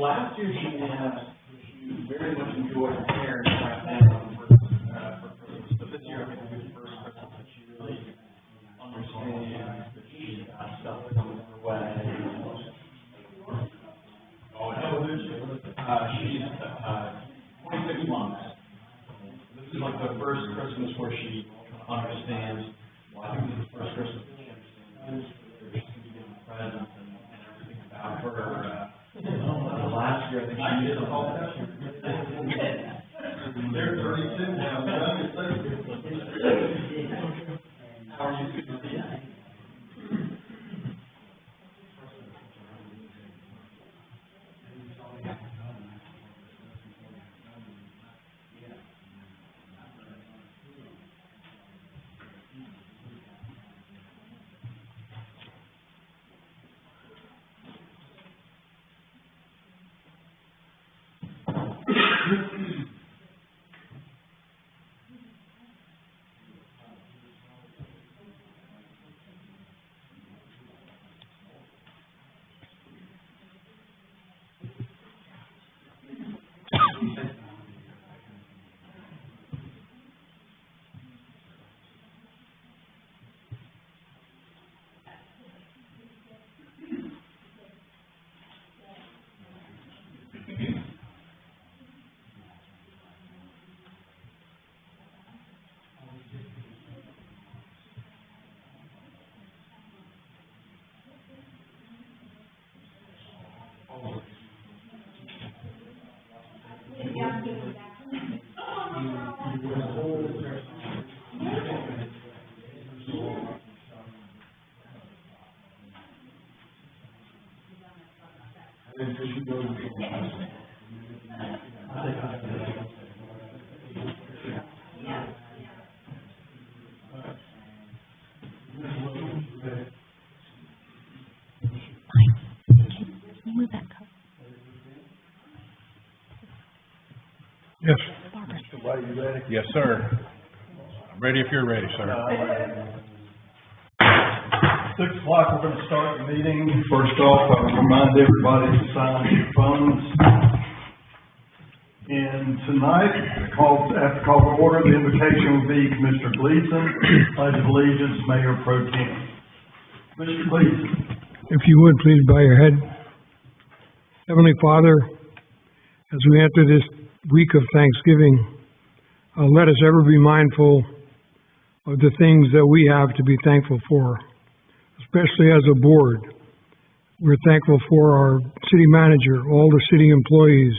last year she very much enjoyed her parents right now for Christmas. But this year I think will be the first Christmas that she really understands that she's got stuff coming her way. Oh, how old is she? She's 26 months. This is like the first Christmas where she understands. Well, I think this is the first Christmas that she understands. She's going to be getting presents and everything about her. Last year, I think she did a whole They're 32 now. How are you doing? Yes. Yes, sir. I'm ready if you're ready, sir. 6 o'clock, we're going to start the meeting. First off, I would remind everybody to sign your phones. And tonight, after call to order, the invocation will be Commissioner Gleason, Pledge of Allegiance, Mayor Pro Tem. Mr. Gleason. If you would, please bow your head. Heavenly Father, as we enter this week of Thanksgiving, let us ever be mindful of the things that we have to be thankful for, especially as a board. We're thankful for our city manager, all the city employees,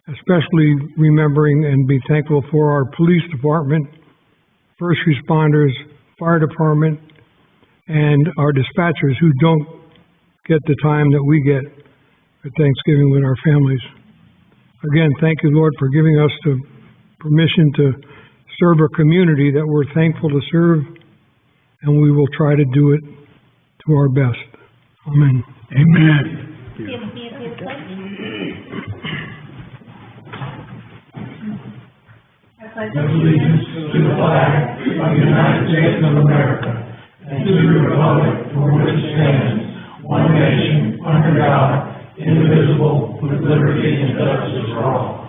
especially remembering and be thankful for our police department, first responders, fire department, and our dispatchers who don't get the time that we get for Thanksgiving with our families. Again, thank you, Lord, for giving us the permission to serve a community that we're thankful to serve, and we will try to do it to our best. Amen. Amen. Allegiance to the flag of the United States of America and to the republic for which it stands, one nation, under God, indivisible, with liberty and justice for all.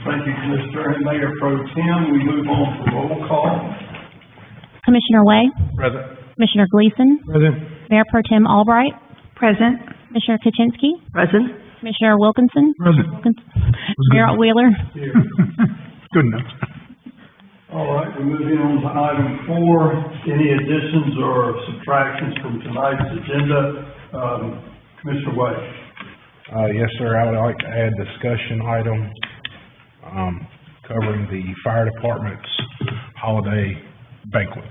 Thank you, Commissioner and Mayor Pro Tem. We move on to roll call. Commissioner Way? Present. Commissioner Gleason? Present. Mayor Pro Tem Albright? Present. Commissioner Kaczynski? Present. Commissioner Wilkinson? Present. Mayor Wheeler? Here. Good enough. All right, we're moving on to item 4. Any additions or subtractions from tonight's agenda? Commissioner Way. Yes, sir. I would like to add discussion item covering the fire department's holiday banquet.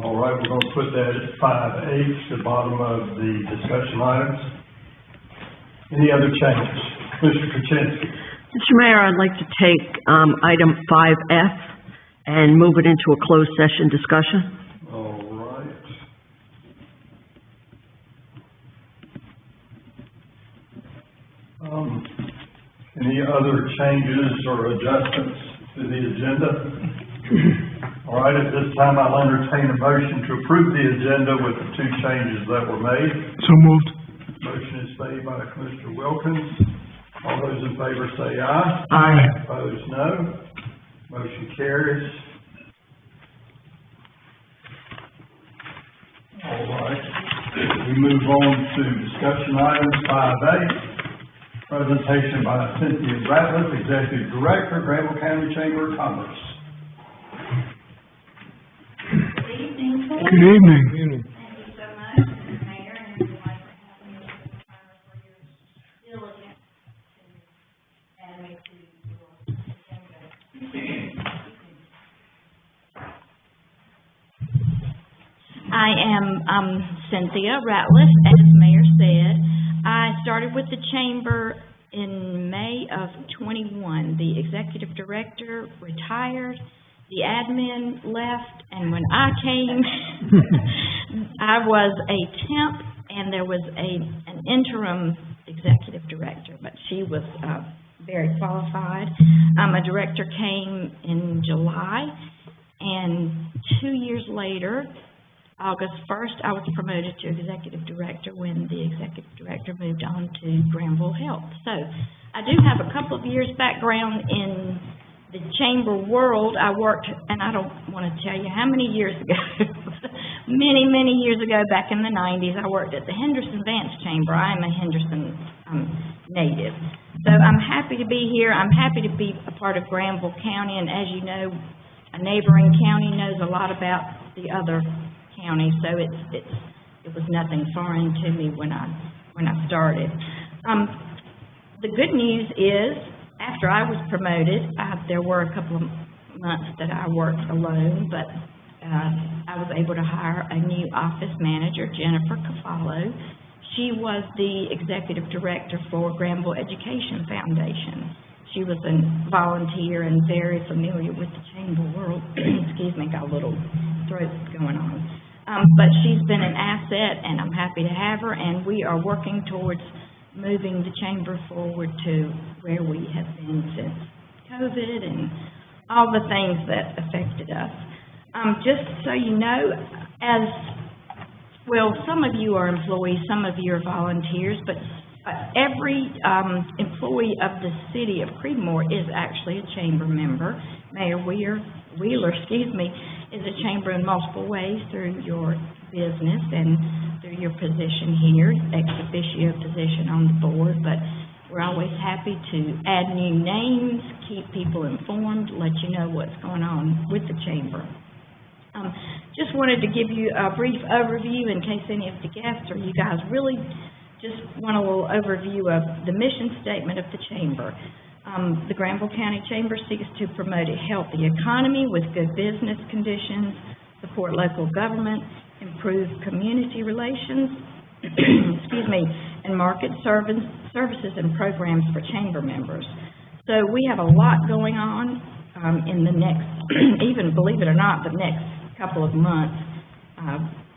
All right, we're going to put that at 5H, the bottom of the discussion items. Any other changes? Mr. Kaczynski. Mr. Mayor, I'd like to take item 5F and move it into a closed session discussion. All right. Any other changes or adjustments to the agenda? All right, at this time, I'll entertain a motion to approve the agenda with the two changes that were made. So moved. Motion is made by Commissioner Wilkins. All those in favor say aye. Aye. Opposed, no. Motion carries. All right, we move on to discussion items 5A. Presentation by Cynthia Ratliff, Executive Director, Granville County Chamber of Commerce. Good evening. Thank you so much, Mayor, and everyone for having me, Mr. Farmer, for your diligence to add me to your agenda. I am, Cynthia Ratliff, as Mayor said. I started with the Chamber in May of '21. The Executive Director retired. The admin left, and when I came, I was a temp, and there was an interim executive director, but she was very qualified. A director came in July, and 2 years later, August 1st, I was promoted to executive director when the executive director moved on to Granville Health. So I do have a couple of years background in the chamber world. I worked, and I don't want to tell you how many years ago, many years ago, back in the 90s, I worked at the Henderson Vance Chamber. I am a Henderson native. So I'm happy to be here. I'm happy to be a part of Granville County, and as you know, a neighboring county knows a lot about the other county, so it was nothing foreign to me when I started. The good news is, after I was promoted, there were a couple of months that I worked alone, but I was able to hire a new office manager, Jennifer Cavallo. She was the executive director for Granville Education Foundation. She was a volunteer and very familiar with the chamber world. Excuse me, got a little throat going on. But she's been an asset, and I'm happy to have her, and we are working towards moving the chamber forward to where we have been since COVID and all the things that affected us. Just so you know, as well, some of you are employees, some of you are volunteers, but every employee of the city of CREEDMOOR is actually a chamber member. Mayor Wheeler, is a chamber in multiple ways, through your business and through your position here, ex officio position on the board, but we're always happy to add new names, keep people informed, let you know what's going on with the chamber. Just wanted to give you a brief overview in case any of the guests or you guys really just want a little overview of the mission statement of the chamber. The Granville County Chamber seeks to promote a healthy economy with good business conditions, support local government, improve community relations, and market services and programs for chamber members. So we have a lot going on in the next, even believe it or not, the next couple of months.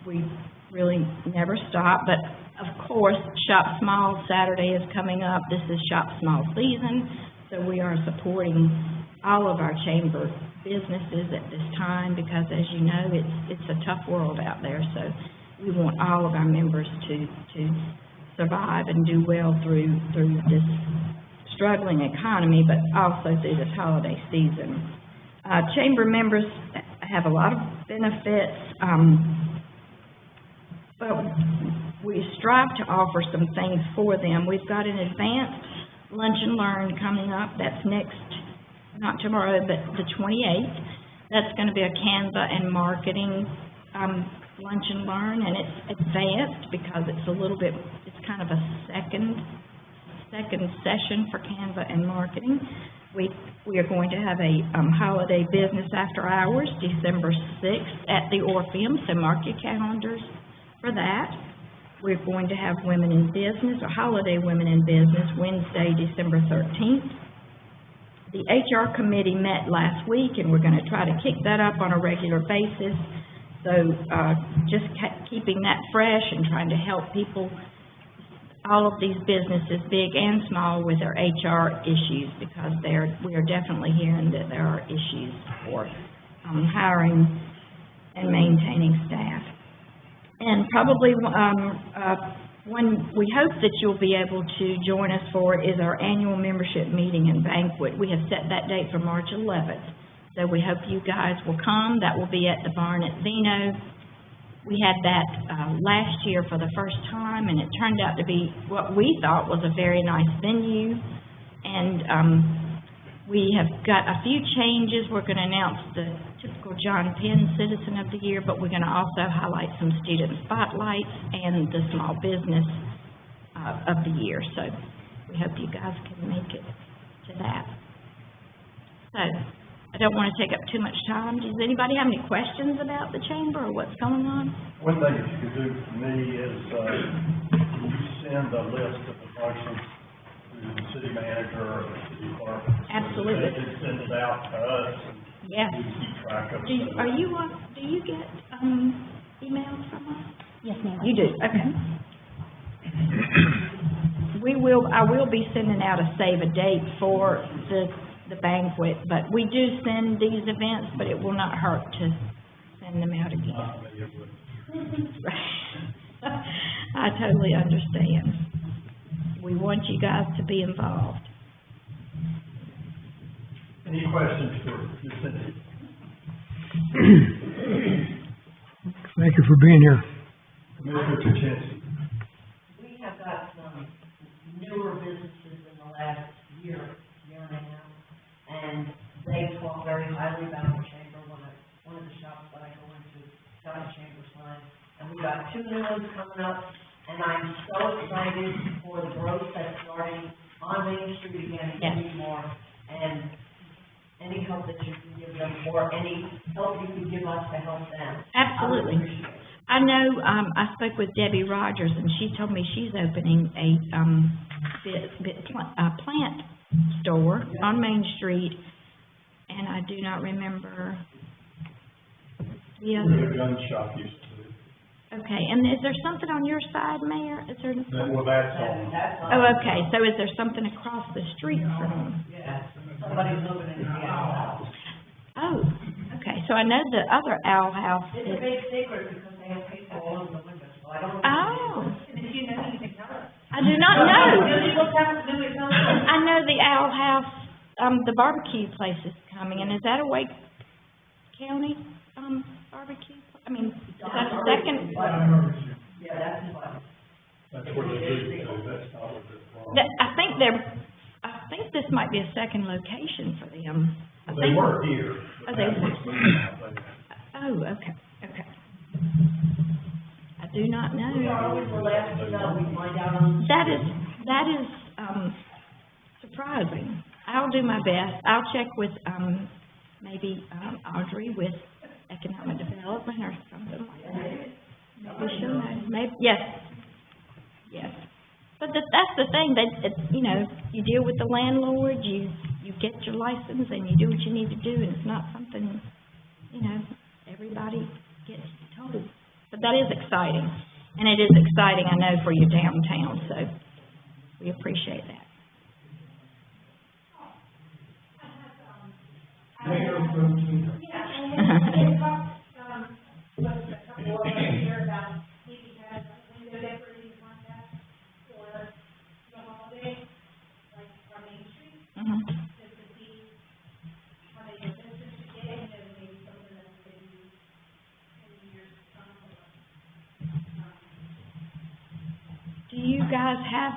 We really never stop, but of course, Shop Small Saturday is coming up. This is Shop Small season, so we are supporting all of our chamber businesses at this time because, as you know, it's a tough world out there. So we want all of our members to survive and do well through this struggling economy, but also through this holiday season. Chamber members have a lot of benefits. But we strive to offer some things for them. We've got an advanced lunch and learn coming up. That's next, not tomorrow, but the 28th. That's going to be a Canva and marketing lunch and learn, and it's advanced because it's it's kind of a second session for Canva and marketing. We are going to have a holiday business after hours, December 6th at the Orpheum, so mark your calendars for that. We're going to have Women in Business, or Holiday Women in Business, Wednesday, December 13th. The HR committee met last week, and we're going to try to kick that up on a regular basis. So just keeping that fresh and trying to help people, all of these businesses, big and small, with their HR issues, because we are definitely hearing that there are issues for hiring and maintaining staff. And probably, one we hope that you'll be able to join us for is our annual membership meeting and banquet. We have set that date for March 11th. So we hope you guys will come. That will be at the barn at Vino. We had that last year for the first time, and it turned out to be what we thought was a very nice venue. And we have got a few changes. We're going to announce the typical John Penn Citizen of the Year, but we're going to also highlight some student spotlights and the small business of the year. So we hope you guys can make it to that. So I don't want to take up too much time. Does anybody have any questions about the chamber or what's going on? One thing that you could do for me is, you send a list of the functions to the city manager or the city clerk. Absolutely. They can send it out to us, and Yes. we keep track of it. Do you get emails from us? Yes, ma'am. You do, okay. I will be sending out a save a date for the banquet, but we do send these events, but it will not hurt to send them out again. I totally understand. We want you guys to be involved. Any questions for Ms. Cynthia? Thank you for being here. Commissioner Kuczynski? We have got some newer businesses in the last year and a half, and they talk very highly about the chamber. One of the shops that I go into got a chamber sign, and we got 2 new ones coming up, and I'm so excited for the growth that's starting on Main Street again in CREEDMOOR, and any help that you can give them, or any help you can give us to help them. Absolutely. I know, I spoke with Debbie Rogers, and she told me she's opening a plant store on Main Street, and I do not remember the other. The gun shop used to do. Okay, and is there something on your side, Mayor? Is there? Well, that's all. Oh, okay, so is there something across the street from? Yeah, somebody's opening the owl house. Oh, okay, so I know the other owl house It's is. a big secret because they have paper all over the windows, so I don't know. Oh, And if you know, you can tell us. I do not know. What's happening to it? I know the owl house, the barbecue place is coming, and is that a Wake County, barbecue? I mean, is that a second? Yeah, that's fun. That's what they do, so that's not what they're from. I think this might be a second location for them. Well, they were here. Oh, they were. were. Oh, okay, okay. I do not know. We are always the last to know, we find out on. That is surprising. I'll do my best. I'll check with, maybe, Audrey with Economic Development or something like that. Maybe she'll know. Maybe, yes. But that's the thing, you know, you deal with the landlord, you get your license and you do what you need to do, and it's not something, you know, everybody gets told. But that is exciting, and it is exciting, I know, for your downtown, so we appreciate that. Do you guys have,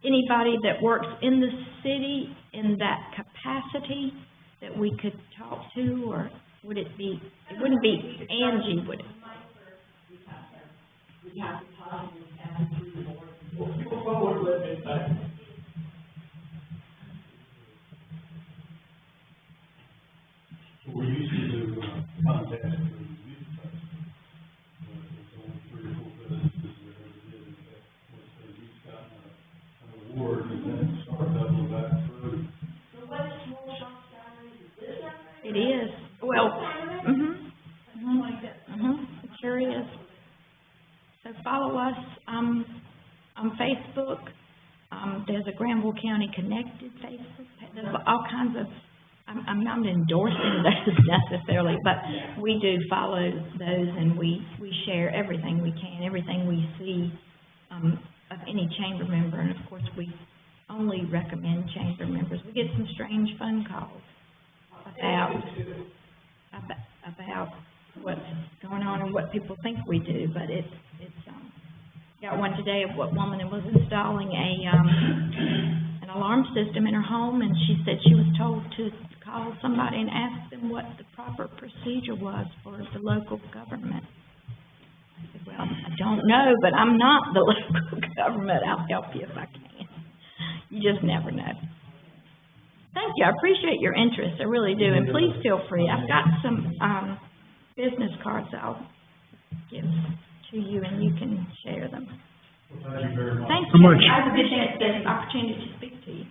anybody that works in the city in that capacity that we could talk to, or would it be, it wouldn't be Angie, would it? We have to possibly have it through the board. We'll forward with it, but. We used to do, contest through the youth festival. But it's only 3 or 4 businesses that ever did it. Once they each gotten an award, and then it started doubling back through. So what is small shop salary, is this that? It is, well, it sure is. So follow us, on Facebook. There's a Granville County Connected Facebook. There's all kinds of, I'm not endorsing those necessarily, but we do follow those, and we share everything we can, everything we see, of any chamber member, and of course, we only recommend chamber members. We get some strange phone calls about what's going on and what people think we do, but it's got one today of what woman was installing an alarm system in her home, and she said she was told to call somebody and ask them what the proper procedure was for the local government. I said, well, I don't know, but I'm not the local government. I'll help you if I can. You just never know. Thank you. I appreciate your interest. I really do. And please feel free. I've got some business cards I'll give to you, and you can share them. Well, thank you very much. Thank So you. much. I appreciate this opportunity to speak to you.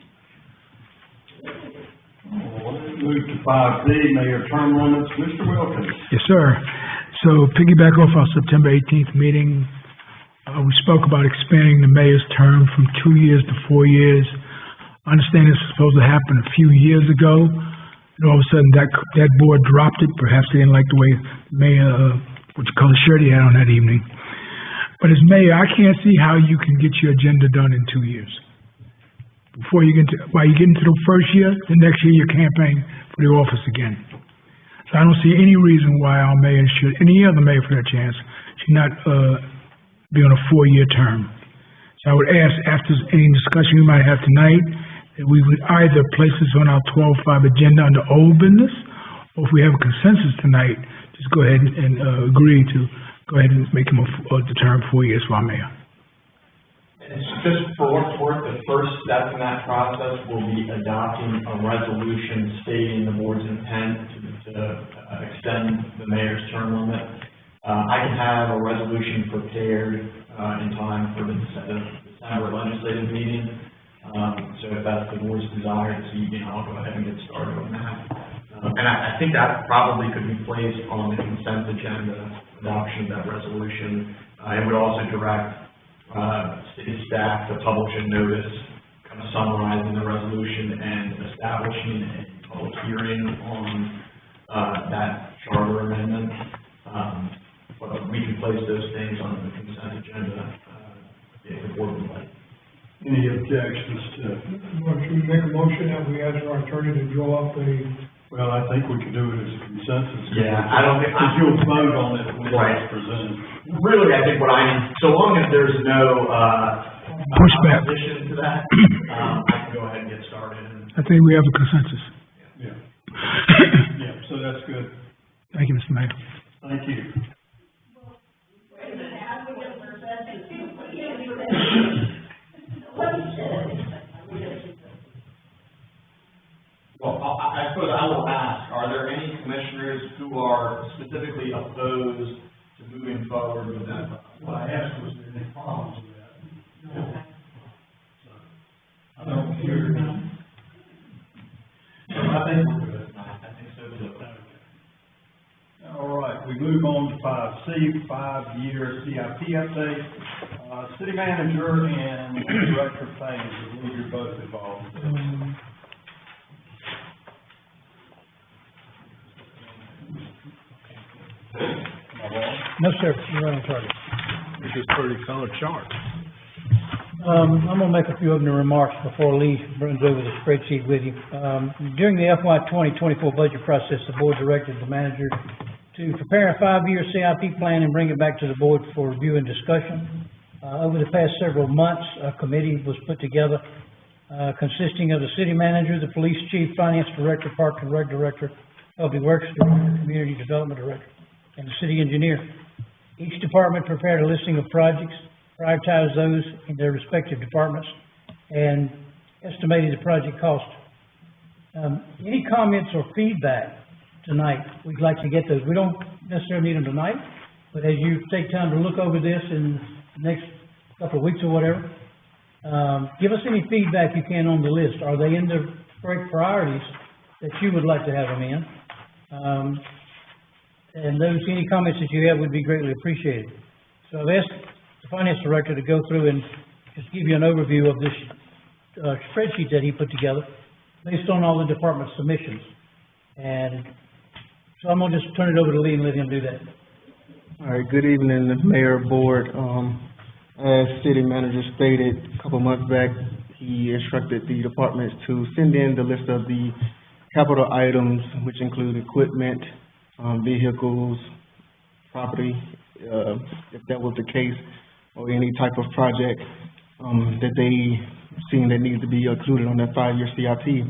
Move to 5D, Mayor term limits, Mr. Wilkins. Yes, sir. So piggyback off our September 18th meeting, we spoke about expanding the mayor's term from 2 years to 4 years. I understand this was supposed to happen a few years ago, and all of a sudden that board dropped it. Perhaps they didn't like the way Mayor, what color shirt he had on that evening. But as mayor, I can't see how you can get your agenda done in 2 years. While you get into the first year, the next year you're campaigning for the office again. So I don't see any reason why our mayor should, any other mayor for that chance, should not be on a 4-year term. So I would ask, after any discussion we might have tonight, that we would either place this on our 12-5 agenda under old business, or if we have a consensus tonight, just go ahead and agree to go ahead and make him the term 4 years for our mayor. Just for what's worth, the first step in that process will be adopting a resolution stating the board's intent to extend the mayor's term limit. I can have a resolution prepared in time for the December legislative meeting. So if that's the board's desire this evening, I'll go ahead and get started on that. And I think that probably could be placed on the consent agenda, adoption of that resolution. It would also direct city staff to publish a notice kind of summarizing the resolution and establishing a public hearing on that charter amendment. But we can place those things on the consent agenda if the board would like. Any objections to? Should we make a motion that we ask our attorney to draw up a? Well, I think we can do it as a consensus. Yeah, I don't think. Because you'll vote on it when Right. it's presented. Really, I think what I need, so long as there's no Pushback. opposition to that, I can go ahead and get started. I think we have a consensus. Yeah. Yeah, so that's good. Thank you, Mr. Mayor. Thank you. Well, I suppose I will ask, are there any commissioners who are specifically opposed to moving forward with that? What I asked was, there any problems with that? So, I don't hear any. So I think we're good. I think so too. All right, we move on to 5C, 5-year CIP update. City manager and director of things, I believe you're both involved with this. No, sir, you're right on target. This is pretty colored chart. I'm gonna make a few opening remarks before Lee runs over the spreadsheet with you. During the FY 2024 budget process, the board directed the manager to prepare a 5-year CIP plan and bring it back to the board for review and discussion. Over the past several months, a committee was put together, consisting of the city manager, the police chief, finance director, park and rec director, public works director, community development director, and the city engineer. Each department prepared a listing of projects, prioritized those in their respective departments, and estimated the project cost. Any comments or feedback tonight, we'd like to get those. We don't necessarily need them tonight, but as you take time to look over this in the next couple of weeks or whatever, give us any feedback you can on the list. Are they in the correct priorities that you would like to have them in? And those, any comments that you have would be greatly appreciated. So I've asked the finance director to go through and just give you an overview of this spreadsheet that he put together based on all the department submissions. And so I'm gonna just turn it over to Lee and let him do that. All right, good evening, Mayor, Board. As City Manager stated a couple months back, he instructed the departments to send in the list of the capital items, which include equipment, vehicles, property, if that was the case, or any type of project that they seen that needs to be included on that 5-year CIP.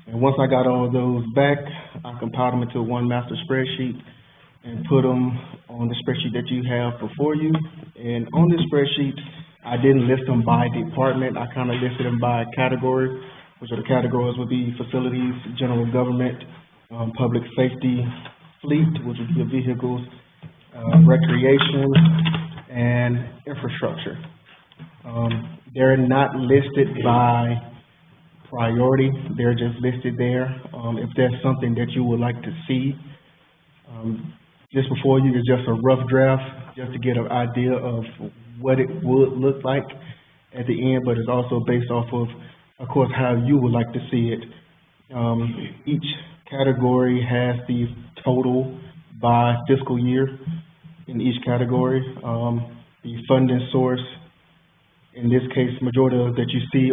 And once I got all of those back, I compiled them into one master spreadsheet and put them on the spreadsheet that you have before you. And on this spreadsheet, I didn't list them by department. I kind of listed them by category, which are the categories would be facilities, general government, public safety, fleet, which would be the vehicles, recreation, and infrastructure. They're not listed by priority. They're just listed there. If there's something that you would like to see, just before you is just a rough draft, just to get an idea of what it would look like at the end, but it's also based off of course, how you would like to see it. Each category has the total by fiscal year in each category. The funding source, in this case, majority of that you see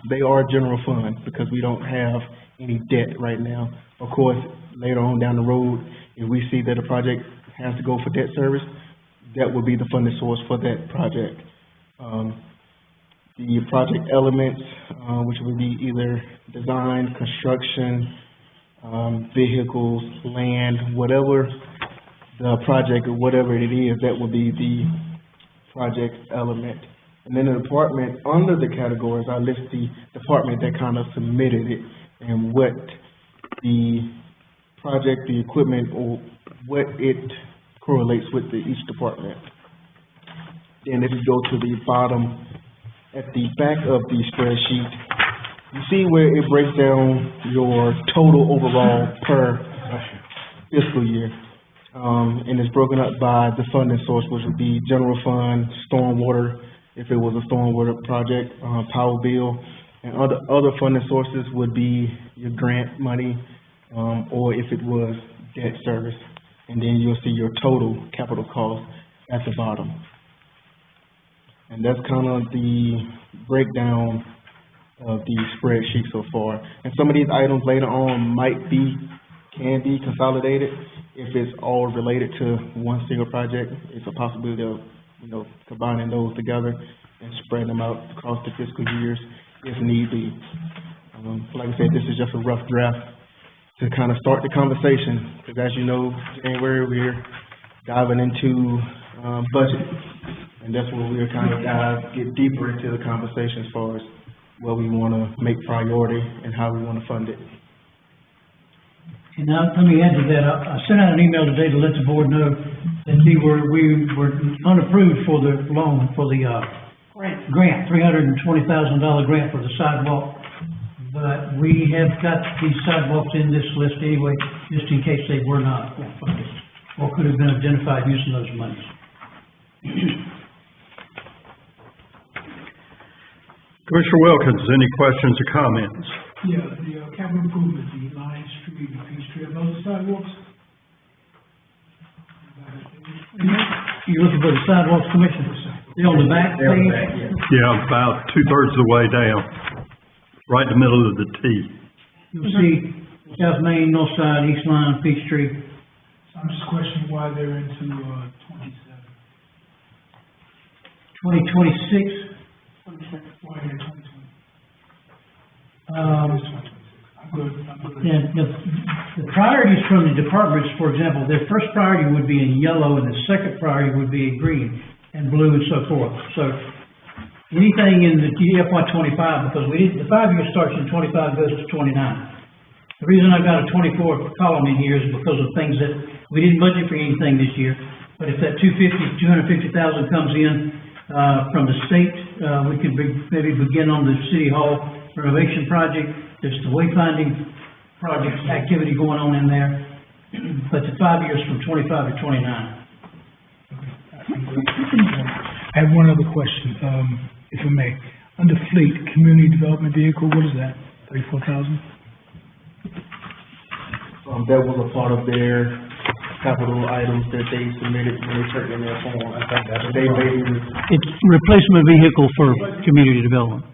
they are general fund because we don't have any debt right now. Of course, later on down the road, if we see that a project has to go for debt service, that would be the funding source for that project. The project elements, which would be either design, construction, vehicles, land, whatever the project or whatever it is, that would be the project element. And then the department, under the categories, I list the department that kind of submitted it and what the project, the equipment, or what it correlates with each department. Then if you go to the bottom, at the back of the spreadsheet, you see where it breaks down your total overall per fiscal year. And it's broken up by the funding source, which would be general fund, stormwater, if it was a stormwater project, power bill, and other funding sources would be your grant money, or if it was debt service. And then you'll see your total capital cost at the bottom. And that's kind of the breakdown of the spreadsheet so far. And some of these items later on can be consolidated. If it's all related to one single project, it's a possibility of, combining those together and spreading them out across the fiscal years if need be. Like I said, this is just a rough draft to kind of start the conversation, because as you know, January, we're diving into budget. And that's where we're kind of get deeper into the conversation as far as what we want to make priority and how we want to fund it. And now, let me add to that, I sent out an email today to let the board know that we were unapproved for the loan, for the, grant, $320,000 grant for the sidewalk. But we have got these sidewalks in this list anyway, just in case they were not funded, or could have been identified using those monies. Commissioner Wilkins, any questions or comments? Yeah, the capital improvement, the Lion Street, the Peachtree, are those sidewalks? You're looking for the sidewalks, Commissioner? They're on the back page? Yeah, about 2/3 of the way down, right in the middle of the T. You'll see South Main, North Side, East Line, Peachtree. So I'm just questioning why they're into, 2026? why they're 2020. Um, I'm good. And the priorities from the departments, for example, their first priority would be in yellow, and the second priority would be in green and blue and so forth. So anything in the FY 25, because the 5-year starts in 25, goes to 29. The reason I've got a 24 column in here is because of things that we didn't budget for anything this year. But if that 250,000 comes in from the state, we could maybe begin on the City Hall renovation project. There's the wayfinding project activity going on in there. But the 5 years from 25 to 29. I have one other question, if I may. Under fleet, community development vehicle, what is that? 34,000? That was a part of their capital items that they submitted when they turned in their form. They basically, It's replacement vehicle for community development.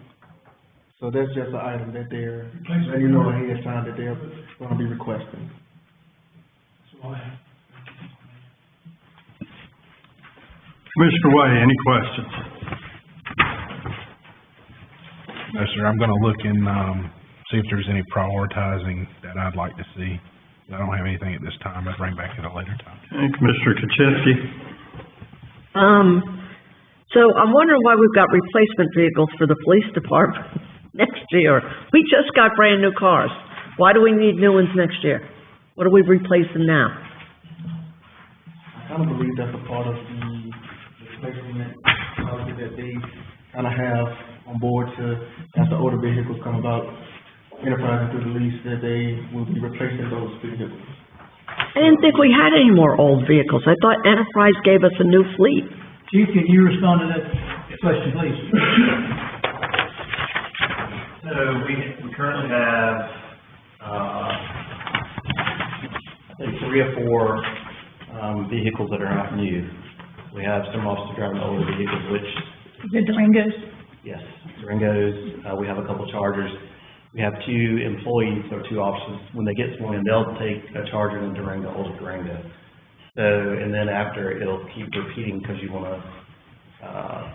so that's just an item that they're, letting you know ahead of time that they're gonna be requesting. Commissioner Way, any questions? No, sir, I'm gonna look and, see if there's any prioritizing that I'd like to see. I don't have anything at this time, I'll bring back at a later time. And Commissioner Kaczynski? So I'm wondering why we've got replacement vehicles for the police department next year. We just got brand new cars. Why do we need new ones next year? What are we replacing now? I kind of believe that's a part of the replacement policy that they kind of have on board to, as the older vehicles come about, enterprising through the lease, that they will be replacing those vehicles. I didn't think we had any more old vehicles. I thought Enterprise gave us a new fleet. Chief, can you respond to that question, please? So we currently have, I think 3 or 4, vehicles that are not new. We have some officers driving older vehicles, which, The Durangos? yes, Durangos, we have a couple Chargers. We have 2 employees or 2 officers, when they get sworn in, they'll take a Charger and a Durango, older Durango. So, and then after, it'll keep repeating because you wanna,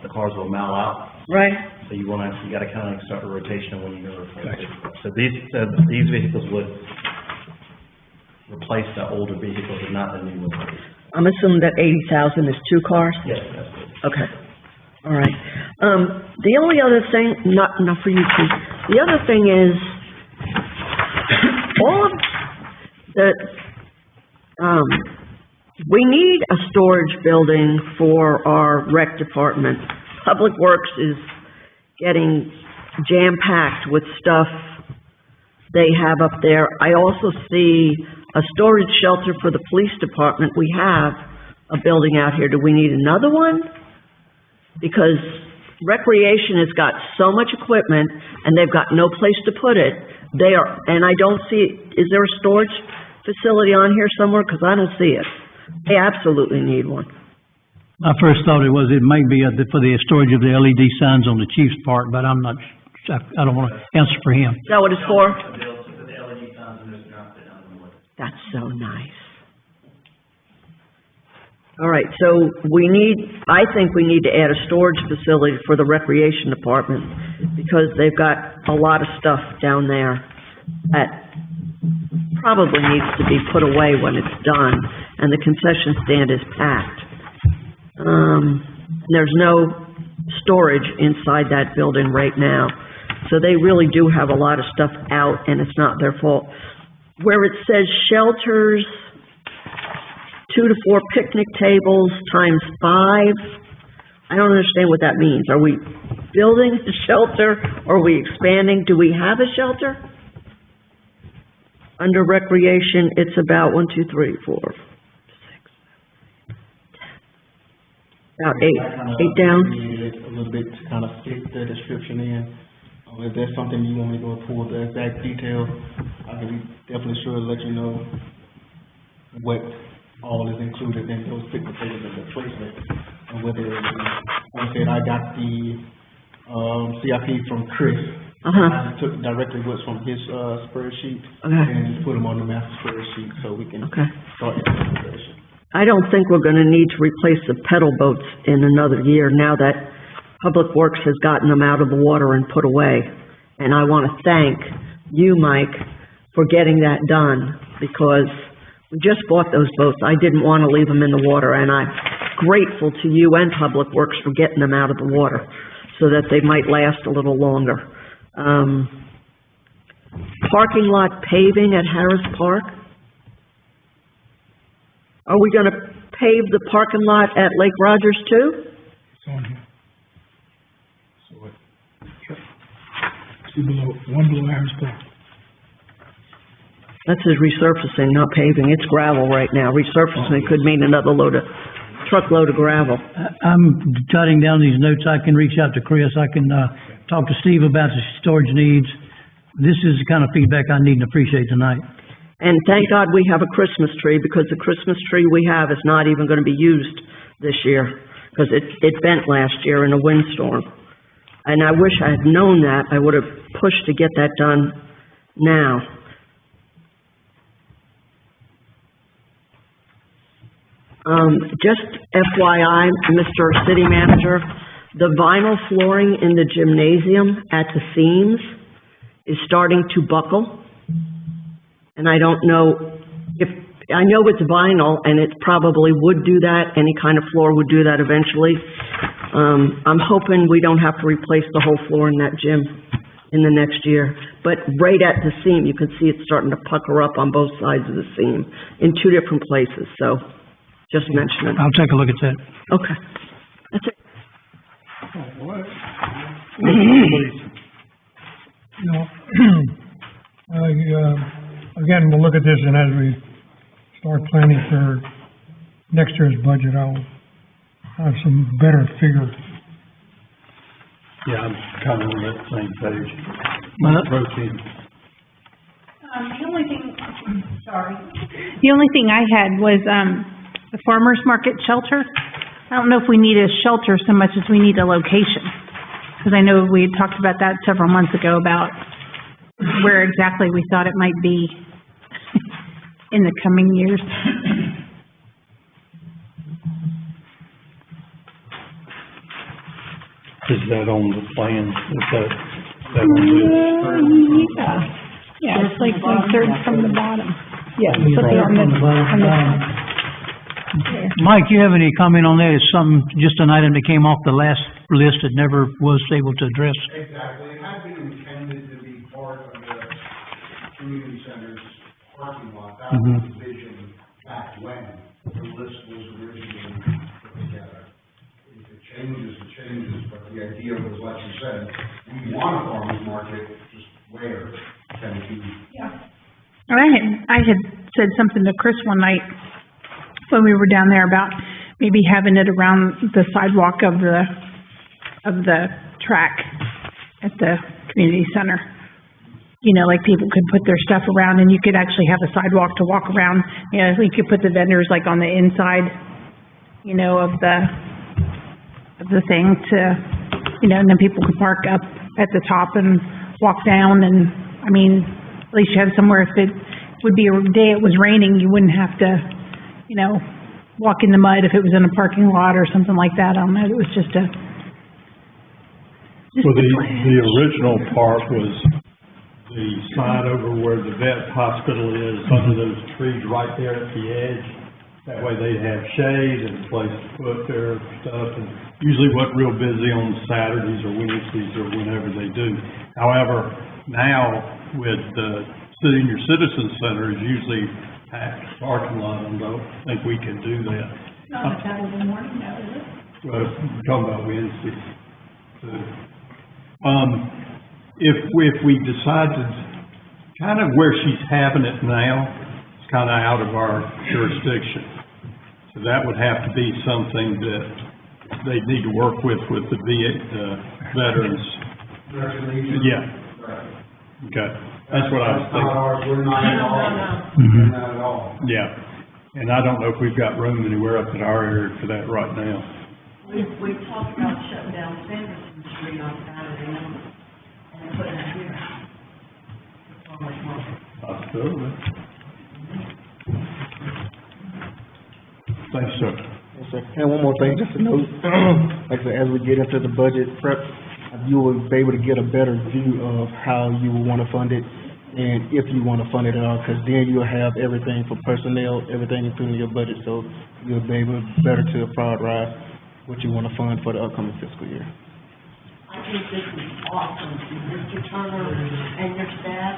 the cars will mile out. Right. So you gotta kinda start a rotation of when you're gonna replace it. So these vehicles would replace the older vehicles and not the new ones. I'm assuming that 80,000 is 2 cars? Yes, that's it. Okay, all right. The only other thing, not for you, Chief, the other thing is, all of the, we need a storage building for our rec department. Public Works is getting jam-packed with stuff they have up there. I also see a storage shelter for the police department. We have a building out here. Do we need another one? Because recreation has got so much equipment and they've got no place to put it. And I don't see, is there a storage facility on here somewhere? Because I don't see it. They absolutely need one. My first thought it might be for the storage of the LED signs on the chief's part, but I'm not, I don't want to answer for him. Is that what it's for? They'll put the LED signs in this ground, sit down and look. That's so nice. All right, so I think we need to add a storage facility for the recreation department because they've got a lot of stuff down there that probably needs to be put away when it's done and the concession stand is packed. There's no storage inside that building right now. So they really do have a lot of stuff out and it's not their fault. Where it says shelters, 2 to 4 picnic tables times 5. I don't understand what that means. Are we building a shelter or are we expanding? Do we have a shelter? Under recreation, it's about 1, 2, 3, 4, 6, 10. About 8 down. A little bit to kind of fit the description in. If there's something you want me to go pull the exact detail, I can be definitely sure to let you know what all is included in those picnic tables and the placement, and whether it is, like I said, I got the, CIP from Chris. I took directly what's from his, spreadsheet and put them on the master spreadsheet so we can start the conversation. I don't think we're gonna need to replace the pedal boats in another year now that Public Works has gotten them out of the water and put away. And I wanna thank you, Mike, for getting that done because we just bought those boats. I didn't wanna leave them in the water and I'm grateful to you and Public Works for getting them out of the water so that they might last a little longer. Parking lot paving at Harris Park. Are we gonna pave the parking lot at Lake Rogers too? It's on here. So one below Harris Park. That says resurfacing, not paving. It's gravel right now. Resurfacing could mean another truckload of gravel. I'm jotting down these notes. I can reach out to Chris. I can, talk to Steve about the storage needs. This is the kind of feedback I need and appreciate tonight. And thank God we have a Christmas tree, because the Christmas tree we have is not even gonna be used this year, because it bent last year in a windstorm. And I wish I had known that, I would have pushed to get that done now. Just FYI, Mr. City Manager, the vinyl flooring in the gymnasium at the seams is starting to buckle. And I don't know if, I know it's vinyl and it probably would do that, any kind of floor would do that eventually. I'm hoping we don't have to replace the whole floor in that gym in the next year. But right at the seam, you can see it's starting to pucker up on both sides of the seam in two different places, so just mention it. I'll take a look at that. Okay. That's it. You know, again, we'll look at this, and as we start planning for next year's budget, I'll have some better figures. Yeah, I'm kind of on that same page. Protein. The only thing I had was, the farmer's market shelter. I don't know if we need a shelter so much as we need a location. Because I know we had talked about that several months ago, about where exactly we thought it might be in the coming years. Is that on the plan? Is that on the? Yeah, it's like one-third from the bottom. Yeah. Put it on the Mike, you have any comment on that? It's something, just an item that came off the last list that never was able to address? Exactly. It had been intended to be part of the community center's parking lot. That was the vision back when the list was originally put together. If it changes, but the idea was, like you said, we want a farmer's market, just where can it be? Yeah. And I had said something to Chris one night when we were down there about maybe having it around the sidewalk of the track at the community center. You know, like people could put their stuff around and you could actually have a sidewalk to walk around. You know, you could put the vendors like on the inside, you know, of the thing to, you know, and then people could park up at the top and walk down. And I mean, at least you had somewhere, if it would be a day it was raining, you wouldn't have to, you know, walk in the mud if it was in a parking lot or something like that. I don't know, it was just a... Well, the original part was the sign over where the vet hospital is, under those trees right there at the edge. That way they'd have shade and a place to put their stuff, and usually wasn't real busy on Saturdays or Wednesdays or whenever they do. However, now with the Senior Citizen Center is usually packed parking lot, I don't think we can do that. Not on Saturday morning, no, is it? Well, we're talking about Wednesdays. So, if we decide to, kind of where she's having it now, it's kind of out of our jurisdiction. So that would have to be something that they need to work with the veterans. Yeah. Okay. That's what I was thinking. That's not ours, we're not involved. We're not at all. Yeah. And I don't know if we've got room anywhere up in our area for that right now. We talked about shutting down Sanderson Street on Saturday night and putting it here. Possibility. Thanks, sir. Yes, sir. And one more thing, just to note, like I said, as we get into the budget prep, you will be able to get a better view of how you will want to fund it, and if you want to fund it at all, because then you'll have everything for personnel, everything including your budget, so you'll be able better to prioritize what you want to fund for the upcoming fiscal year. I think this is awesome, Mr. Turner and your staff.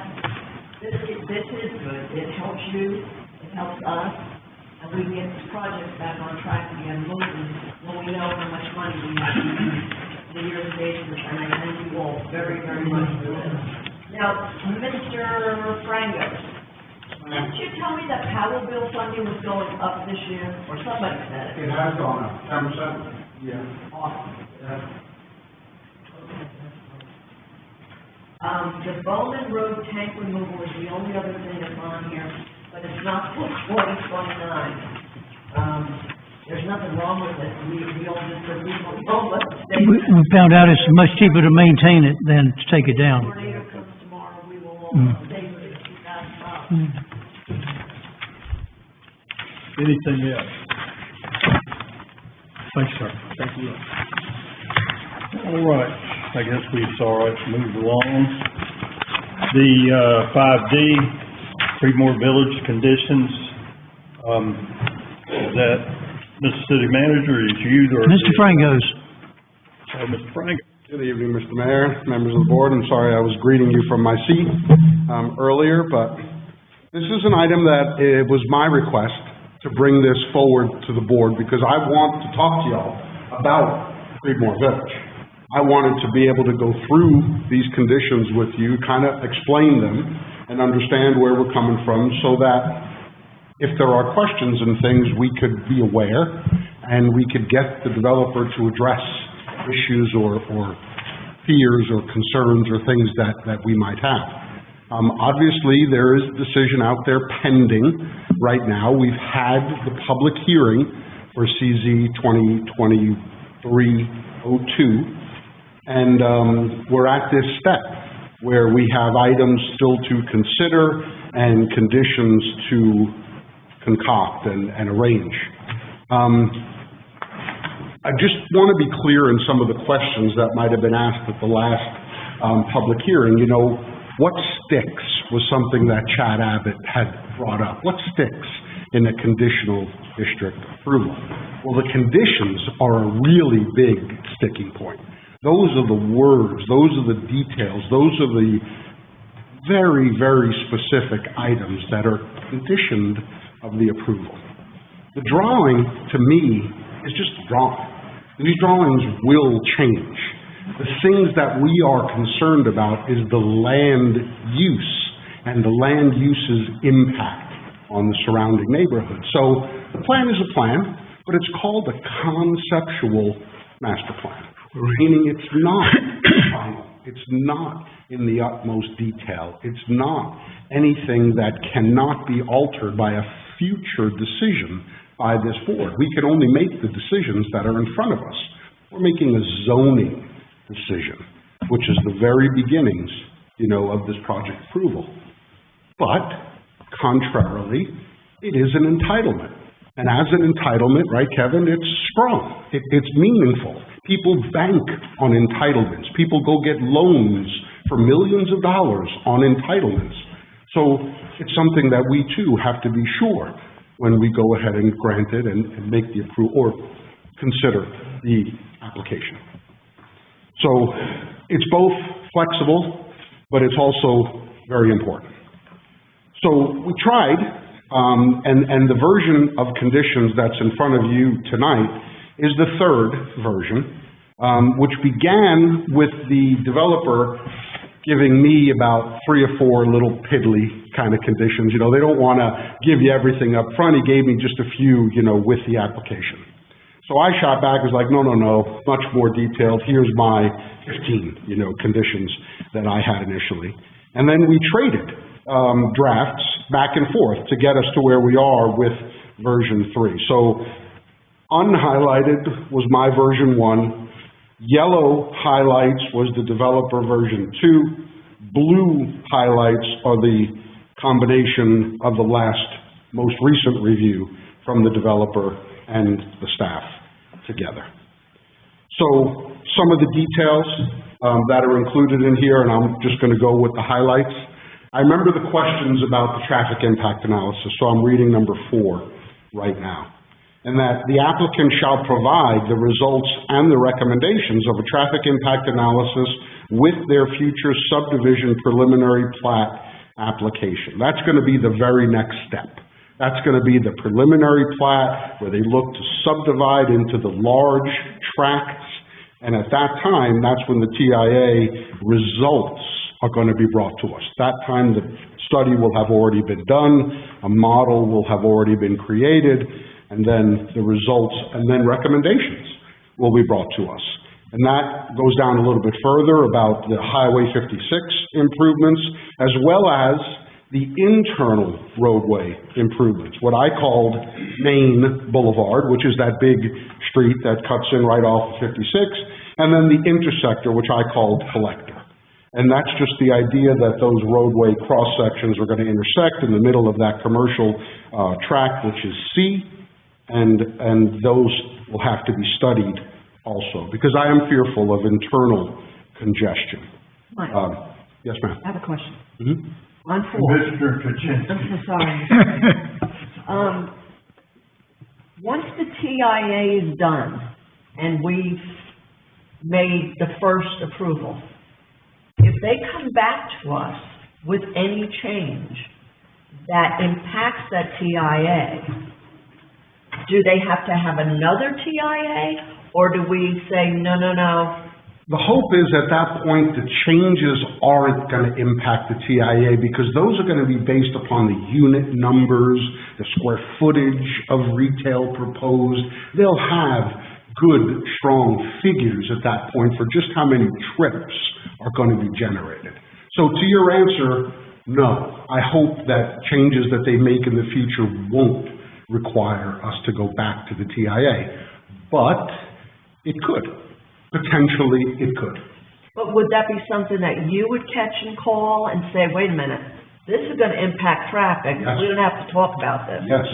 This is good. It helps you, it helps us, and we can get this project back on track again moving when we know how much money we have in the irrigation, and I thank you all very, very much for this. Now, Mr. Frango, didn't you tell me that Power Bill funding was going up this year, or somebody said it? It has gone up, 10%. Yeah. Awesome. Yeah. The Bowman Road tank removal is the only other thing that's on here. but it's not till 2029. There's nothing wrong with it, we all just, we don't let it stay. We found out it's much cheaper to maintain it than to take it down. Tornado comes tomorrow, we will all stay with it, $2,000. Anything else? Thanks, sir. Thank you. All right, I guess it's all right to move along. The, 5D, CREEDMOOR Village conditions, is that Mr. City Manager, is you or? Mr. Frangos. Mr. Frank. Good evening, Mr. Mayor, members of the board. I'm sorry I was greeting you from my seat, earlier, but this is an item that it was my request to bring this forward to the board because I want to talk to y'all about CREEDMOOR Village. I wanted to be able to go through these conditions with you, kind of explain them and understand where we're coming from so that if there are questions and things, we could be aware and we could get the developer to address issues or fears or concerns or things that we might have. Obviously, there is a decision out there pending right now. We've had the public hearing for CZ 2023-02, and we're at this step where we have items still to consider and conditions to concoct and arrange. I just want to be clear in some of the questions that might have been asked at the last public hearing. You know, what sticks was something that Chad Abbott had brought up. What sticks in a conditional district approval? Well, the conditions are a really big sticking point. Those are the words, those are the details, those are the very, very specific items that are conditioned of the approval. The drawing, to me, is just a drawing. These drawings will change. The things that we are concerned about is the land use and the land use's impact on the surrounding neighborhood. So the plan is a plan, but it's called a conceptual master plan, meaning it's not final. It's not in the utmost detail. It's not anything that cannot be altered by a future decision by this board. We can only make the decisions that are in front of us. We're making a zoning decision, which is the very beginnings, of this project approval. But, contrarily, it is an entitlement. And as an entitlement, right, Kevin, it's strong. It's meaningful. People bank on entitlements. People go get loans for millions of dollars on entitlements. So it's something that we too have to be sure when we go ahead and grant it and make the approval or consider the application. So it's both flexible, but it's also very important. So we tried, and the version of conditions that's in front of you tonight is the third version, which began with the developer giving me about 3 or 4 little piddly kind of conditions. They don't want to give you everything up front. He gave me just a few, with the application. So I shot back, was like, no, much more detailed. Here's my 15, conditions that I had initially. And then we traded drafts back and forth to get us to where we are with version 3. So unhighlighted was my version 1. Yellow highlights was the developer version 2. Blue highlights are the combination of the most recent review from the developer and the staff together. So some of the details that are included in here, and I'm just going to go with the highlights. I remember the questions about the traffic impact analysis, so I'm reading number 4 right now. And that the applicant shall provide the results and the recommendations of a traffic impact analysis with their future subdivision preliminary plat application. That's going to be the very next step. That's going to be the preliminary plat where they look to subdivide into the large tracts. And at that time, that's when the TIA results are going to be brought to us. That time, the study will have already been done, a model will have already been created, and then the results and then recommendations will be brought to us. And that goes down a little bit further about the Highway 56 improvements, as well as the internal roadway improvements, what I called Main Boulevard, which is that big street that cuts in right off of 56, and then the intersector, which I called Collector. And that's just the idea that those roadway cross-sections are gonna intersect in the middle of that commercial, tract, which is C, and those will have to be studied also, because I am fearful of internal congestion. Mike, Yes, ma'am? I have a question. Mm-hmm. On four. Mr. Kaczynski. I'm sorry. Once the TIA is done and we've made the first approval, if they come back to us with any change that impacts that TIA, do they have to have another TIA, or do we say, no, no, no? The hope is at that point, the changes aren't gonna impact the TIA, because those are gonna be based upon the unit numbers, the square footage of retail proposed. They'll have good, strong figures at that point for just how many trips are gonna be generated. So to your answer, no. I hope that changes that they make in the future won't require us to go back to the TIA. But it could. Potentially, it could. But would that be something that you would catch and call and say, wait a minute, this is gonna impact traffic, Yes. we don't have to talk about this? Yes.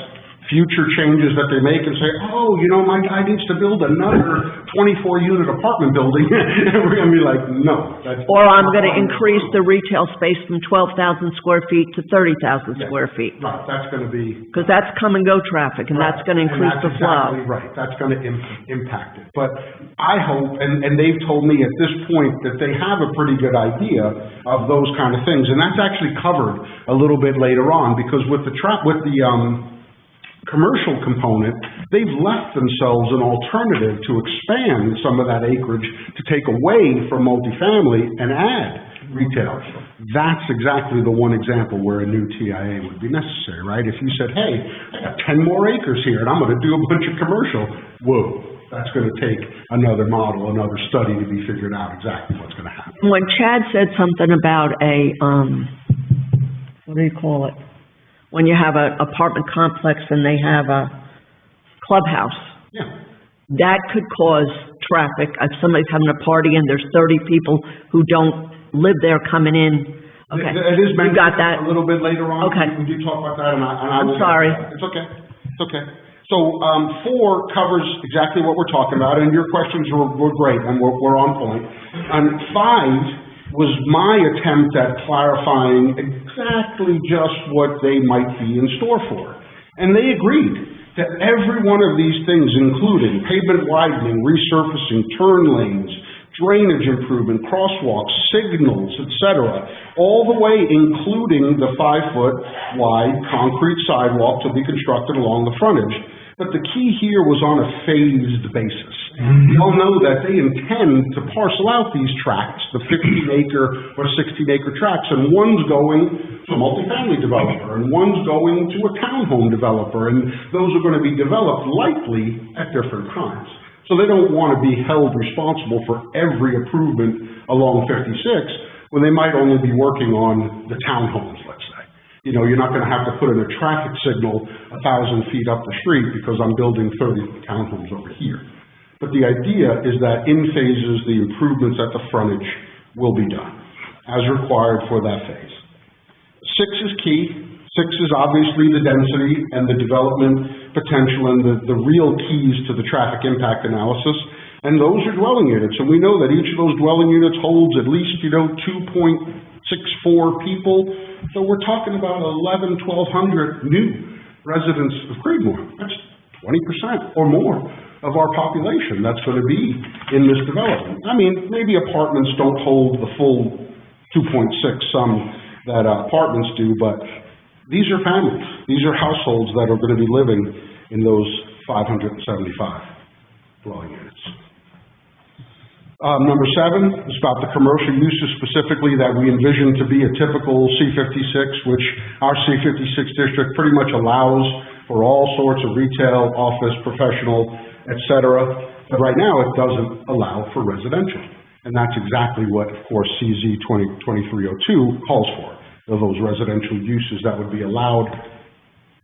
Future changes that they make and say, oh, you know, my guy needs to build another 24-unit apartment building. And we're gonna be like, no. Or I'm gonna increase the retail space from 12,000 square feet to 30,000 Yes. square feet. Right, that's gonna be. Because that's come and go traffic, and that's gonna increase the flow. That's exactly right, that's gonna impact it. But I hope, and they've told me at this point that they have a pretty good idea of those kind of things, and that's actually covered a little bit later on, because with the commercial component, they've left themselves an alternative to expand some of that acreage to take away from multifamily and add retail. That's exactly the one example where a new TIA would be necessary, right? If you said, hey, I got 10 more acres here and I'm gonna do a bunch of commercial, whoa, that's gonna take another model, another study to be figured out exactly what's gonna happen. When Chad said something about a, what do you call it? When you have an apartment complex and they have a clubhouse. Yeah. That could cause traffic. If somebody's having a party and there's 30 people who don't live there coming in. Okay. It is You got that? a little bit later on. Okay. We do talk about that, and I I'm will. sorry. It's okay, it's okay. So, 4 covers exactly what we're talking about, and your questions were great, and we're on point. And 5 was my attempt at clarifying exactly just what they might be in store for. And they agreed that every one of these things, including pavement widening, resurfacing, turn lanes, drainage improvement, crosswalks, signals, etc., all the way including the 5-foot wide concrete sidewalk to be constructed along the frontage. But the key here was on a phased basis. We all know that they intend to parcel out these tracts, the 15-acre or 16-acre tracts, and one's going to a multifamily developer, and one's going to a townhome developer, and those are going to be developed likely at different times. So they don't want to be held responsible for every improvement along 56 when they might only be working on the townhomes, let's say. You know, you're not gonna have to put in a traffic signal 1,000 feet up the street because I'm building 30 townhomes over here. But the idea is that in phases, the improvements at the frontage will be done as required for that phase. 6 is key. 6 is obviously the density and the development potential and the real keys to the traffic impact analysis. And those are dwelling units. And we know that each of those dwelling units holds at least, 2.64 people. So we're talking about 1,100, 1,200 new residents of Creedmoor. That's 20% or more of our population that's going to be in this development. I mean, maybe apartments don't hold the full 2.6 some that apartments do, but these are families. These are households that are going to be living in those 575 dwelling units. Number 7 is about the commercial uses specifically that we envision to be a typical C56, which our C56 district pretty much allows for all sorts of retail, office, professional, etc. But right now, it doesn't allow for residential. And that's exactly what, of course, CZ 2302 calls for. of those residential uses that would be allowed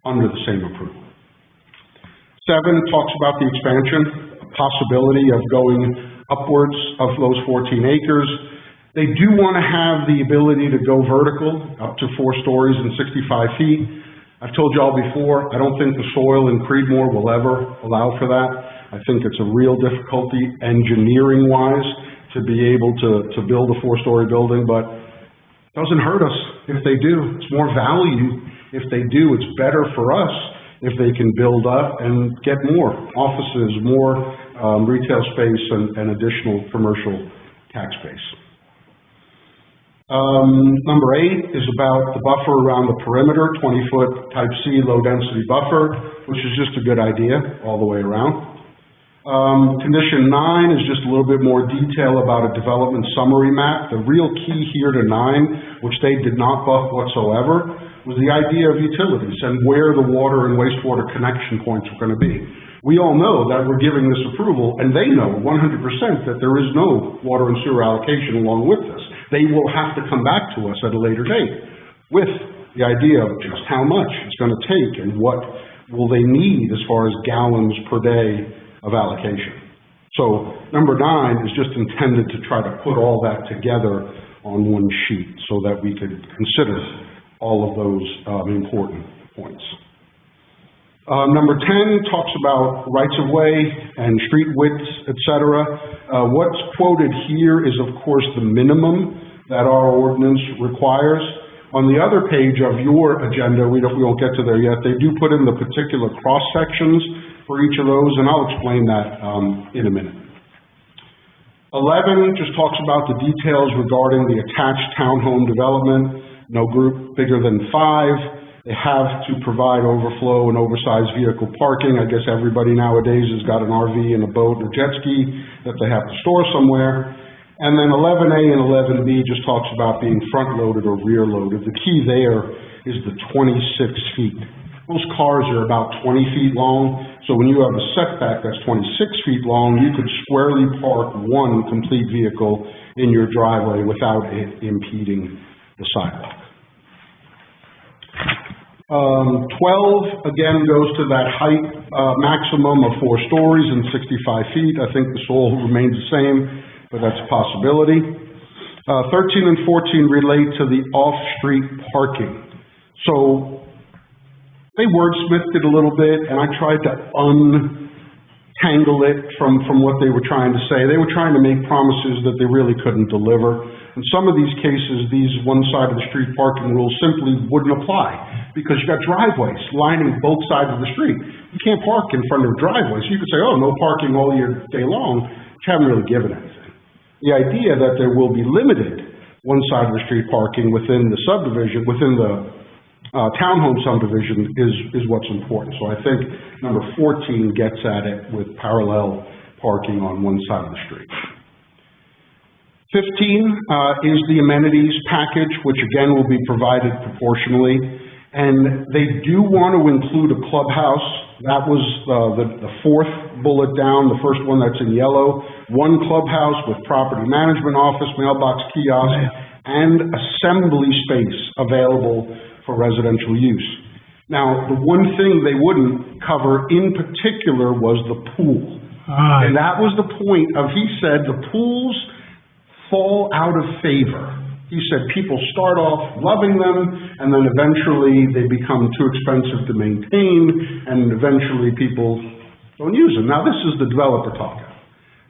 under the same approval. 7 talks about the expansion, a possibility of going upwards of those 14 acres. They do want to have the ability to go vertical up to 4 stories and 65 feet. I've told y'all before, I don't think the soil in Creedmoor will ever allow for that. I think it's a real difficulty engineering-wise to be able to build a 4-story building, but it doesn't hurt us if they do. It's more value if they do. It's better for us if they can build up and get more offices, more retail space, and additional commercial tax space. Number 8 is about the buffer around the perimeter, 20-foot type C low-density buffer, which is just a good idea all the way around. Condition 9 is just a little bit more detail about a development summary map. The real key here to 9, which they did not buff whatsoever, was the idea of utilities and where the water and wastewater connection points are going to be. We all know that we're giving this approval, and they know 100% that there is no water and sewer allocation along with this. They will have to come back to us at a later date with the idea of just how much it's going to take and what will they need as far as gallons per day of allocation. So number 9 is just intended to try to put all that together on one sheet so that we could consider all of those important points. Number 10 talks about rights-of-way and street widths, etc. What's quoted here is, of course, the minimum that our ordinance requires. On the other page of your agenda, we won't get to there yet, they do put in the particular cross-sections for each of those, and I'll explain that in a minute. 11 just talks about the details regarding the attached townhome development. No group bigger than 5. They have to provide overflow and oversized vehicle parking. I guess everybody nowadays has got an RV and a boat and a jet ski that they have to store somewhere. And then 11A and 11B just talks about being front-loaded or rear-loaded. The key there is the 26 feet. Most cars are about 20 feet long, so when you have a setback that's 26 feet long, you could squarely park one complete vehicle in your driveway without it impeding the sidewalk. 12, again, goes to that height maximum of 4 stories and 65 feet. I think the soil remains the same, but that's a possibility. 13 and 14 relate to the off-street parking. So they wordsmithed it a little bit, and I tried to untangle it from what they were trying to say. They were trying to make promises that they really couldn't deliver. In some of these cases, these one-side-of-the-street parking rules simply wouldn't apply because you got driveways lining both sides of the street. You can't park in front of driveways. You could say, oh, no parking all year day long, but you haven't really given anything. The idea that there will be limited one-side-of-the-street parking within the subdivision, within the townhome subdivision is what's important. So I think number 14 gets at it with parallel parking on one side of the street. 15 is the amenities package, which again will be provided proportionally. And they do want to include a clubhouse. That was the 4th bullet down, the first one that's in yellow. One clubhouse with property management office, mailbox kiosk, and assembly space available for residential use. Now, the one thing they wouldn't cover in particular was the pool. And that was the point of, he said, the pools fall out of favor. He said people start off loving them, and then eventually they become too expensive to maintain, and eventually people don't use them. Now, this is the developer talking.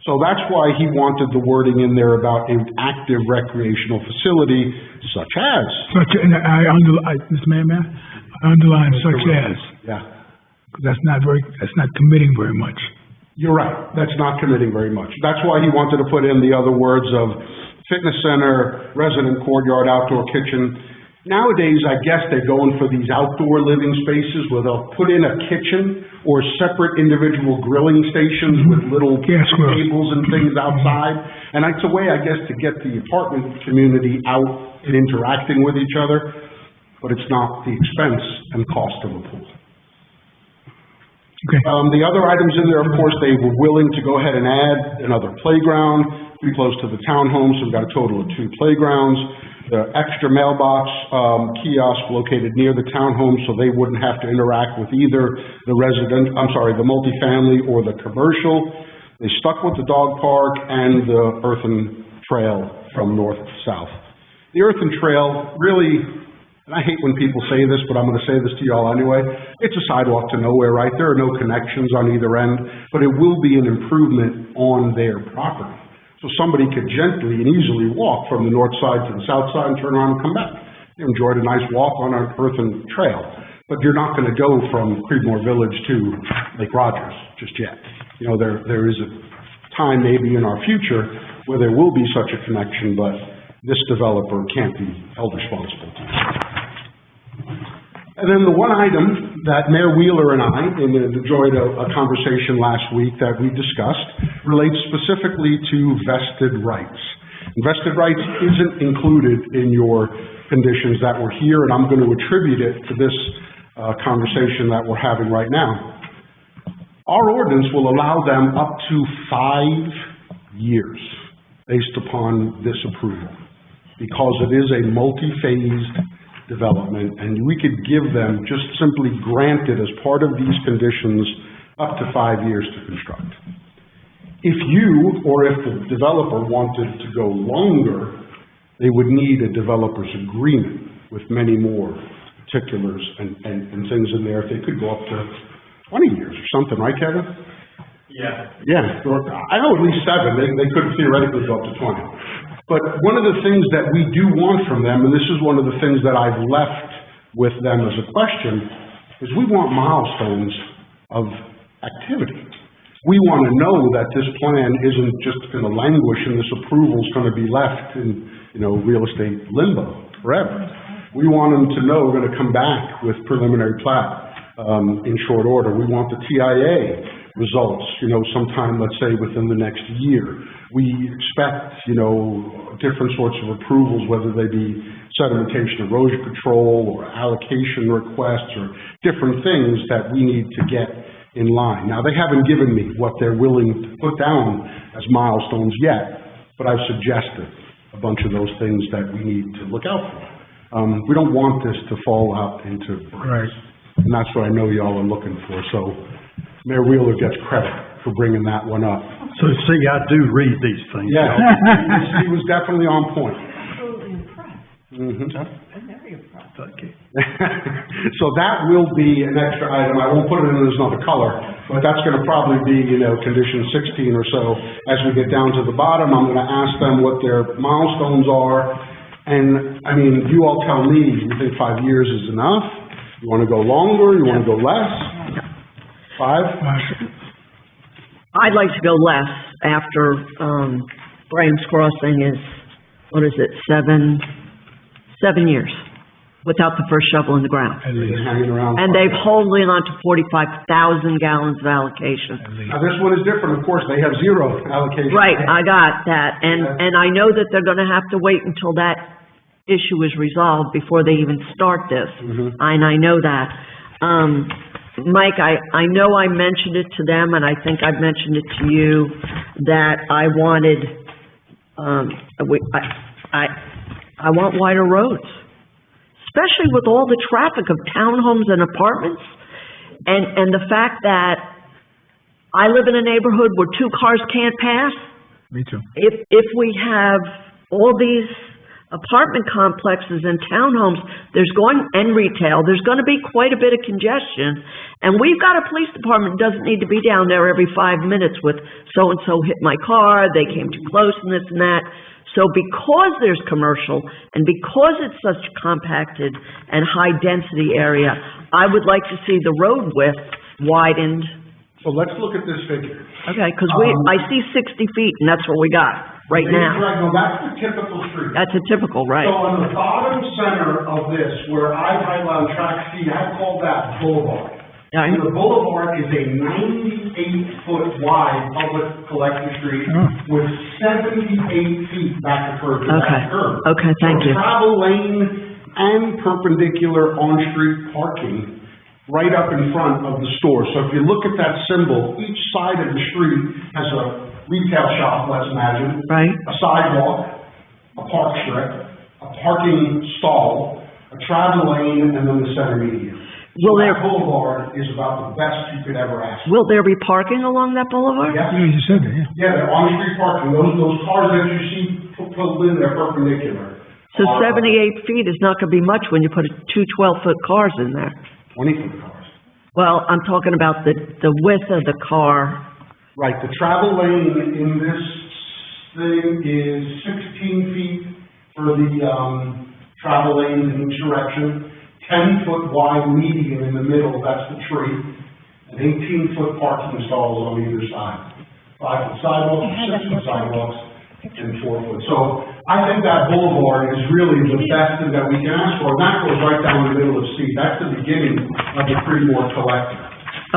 So that's why he wanted the wording in there about an active recreational facility, such as. Mr. Mayor, I underline such as. Yeah. That's not committing very much. You're right. That's not committing very much. That's why he wanted to put in the other words of fitness center, resident courtyard, outdoor kitchen. Nowadays, I guess they're going for these outdoor living spaces where they'll put in a kitchen or separate individual grilling stations with little tables and things outside. And it's a way, I guess, to get the apartment community out and interacting with each other, but it's not the expense and cost of a pool. Okay. The other items in there, of course, they were willing to go ahead and add another playground, pretty close to the townhome, so we've got a total of 2 playgrounds. the extra mailbox, kiosk located near the townhome so they wouldn't have to interact with either the the multifamily or the commercial. They stuck with the dog park and the earthen trail from north to south. The earthen trail really, and I hate when people say this, but I'm gonna say this to y'all anyway, it's a sidewalk to nowhere, right? There are no connections on either end, but it will be an improvement on their property. So somebody could gently and easily walk from the north side to the south side and turn around and come back. You enjoyed a nice walk on an earthen trail, but you're not gonna go from Creedmoor Village to Lake Rogers just yet. You know, there is a time maybe in our future where there will be such a connection, but this developer can't be held responsible to. And then the one item that Mayor Wheeler and I enjoyed a conversation last week that we discussed relates specifically to vested rights. And vested rights isn't included in your conditions that were here, and I'm going to attribute it to this conversation that we're having right now. Our ordinance will allow them up to 5 years based upon this approval, because it is a multi-phased development, and we could give them, just simply granted as part of these conditions, up to 5 years to construct. If you, or if the developer wanted to go longer, they would need a developer's agreement with many more particulars and things in there. If they could go up to 20 years or something, right, Kevin? Yeah. Yeah, I know at least 7, they could theoretically go up to 20. But one of the things that we do want from them, and this is one of the things that I've left with them as a question, is we want milestones of activity. We want to know that this plan isn't just going to languish and this approval is going to be left in, real estate limbo forever. We want them to know we're going to come back with preliminary plat in short order. We want the TIA results, sometime, let's say, within the next year. We expect, different sorts of approvals, whether they be sedimentation erosion control or allocation requests or different things that we need to get in line. Now, they haven't given me what they're willing to put down as milestones yet, but I've suggested a bunch of those things that we need to look out for. We don't want this to fall out into bricks. And that's what I know y'all are looking for. So Mayor Wheeler gets credit for bringing that one up. So see, I do read these things. Yeah, he was definitely on point. Absolutely impressed. Mm-hmm. I'm very impressed. Thank you. So that will be an extra item. I won't put it in as another color, but that's gonna probably be, condition 16 or so. As we get down to the bottom, I'm gonna ask them what their milestones are. And, you all tell me, you think 5 years is enough? You wanna go longer? You wanna go less? 5? I'd like to go less after, Graham's Crossing is, 7 years without the first shovel in the ground. And they're hanging around. And they've holding on to 45,000 gallons of allocation. Now, this one is different, of course, they have 0 allocation. Right, I got that, and I know that they're gonna have to wait until that issue is resolved before they even start this. Mhm. And I know that. Mike, I know I mentioned it to them, and I think I've mentioned it to you, that I wanted, I want wider roads, especially with all the traffic of townhomes and apartments, and the fact that I live in a neighborhood where 2 cars can't pass. Me too. If we have all these apartment complexes and townhomes, and retail, there's gonna be quite a bit of congestion. And we've got a police department that doesn't need to be down there every 5 minutes with so-and-so hit my car, they came too close and this and that. So because there's commercial and because it's such a compacted and high-density area, I would like to see the road width widened. So let's look at this figure. Okay, 'cause I see 60 feet and that's what we got right now. Right, no, that's the typical street. That's a typical, right? So on the bottom center of this, where I highlight on track C, I call that boulevard. Yeah, And the boulevard is a 98-foot wide public collector street with 78 feet back to curb to back curb. Okay, thank you. So travel lane and perpendicular on-street parking right up in front of the store. So if you look at that symbol, each side of the street has a retail shop, let's imagine. Right. A sidewalk, a park strip, a parking stall, a travel lane, and then the center median. So Will there- that boulevard is about the best you could ever ask for. Will there be parking along that boulevard? Yeah. You just said that, yeah. Yeah, they're on-street parking, those cars that you see pulled in, they're perpendicular. So Are 78 feet is not gonna be much when you put two 12-foot cars in there. 20-foot cars. Well, I'm talking about the width of the car. Right, the travel lane in this thing is 16 feet for the, travel lane in each direction, 10-foot wide median in the middle, that's the tree, and 18-foot parking stalls on either side. 5-foot sidewalks, 6-foot sidewalks, and 4-foot. So I think that boulevard is really the best thing that we can ask for, and that goes right down the middle of C. That's the beginning of the CREEDMOOR collector.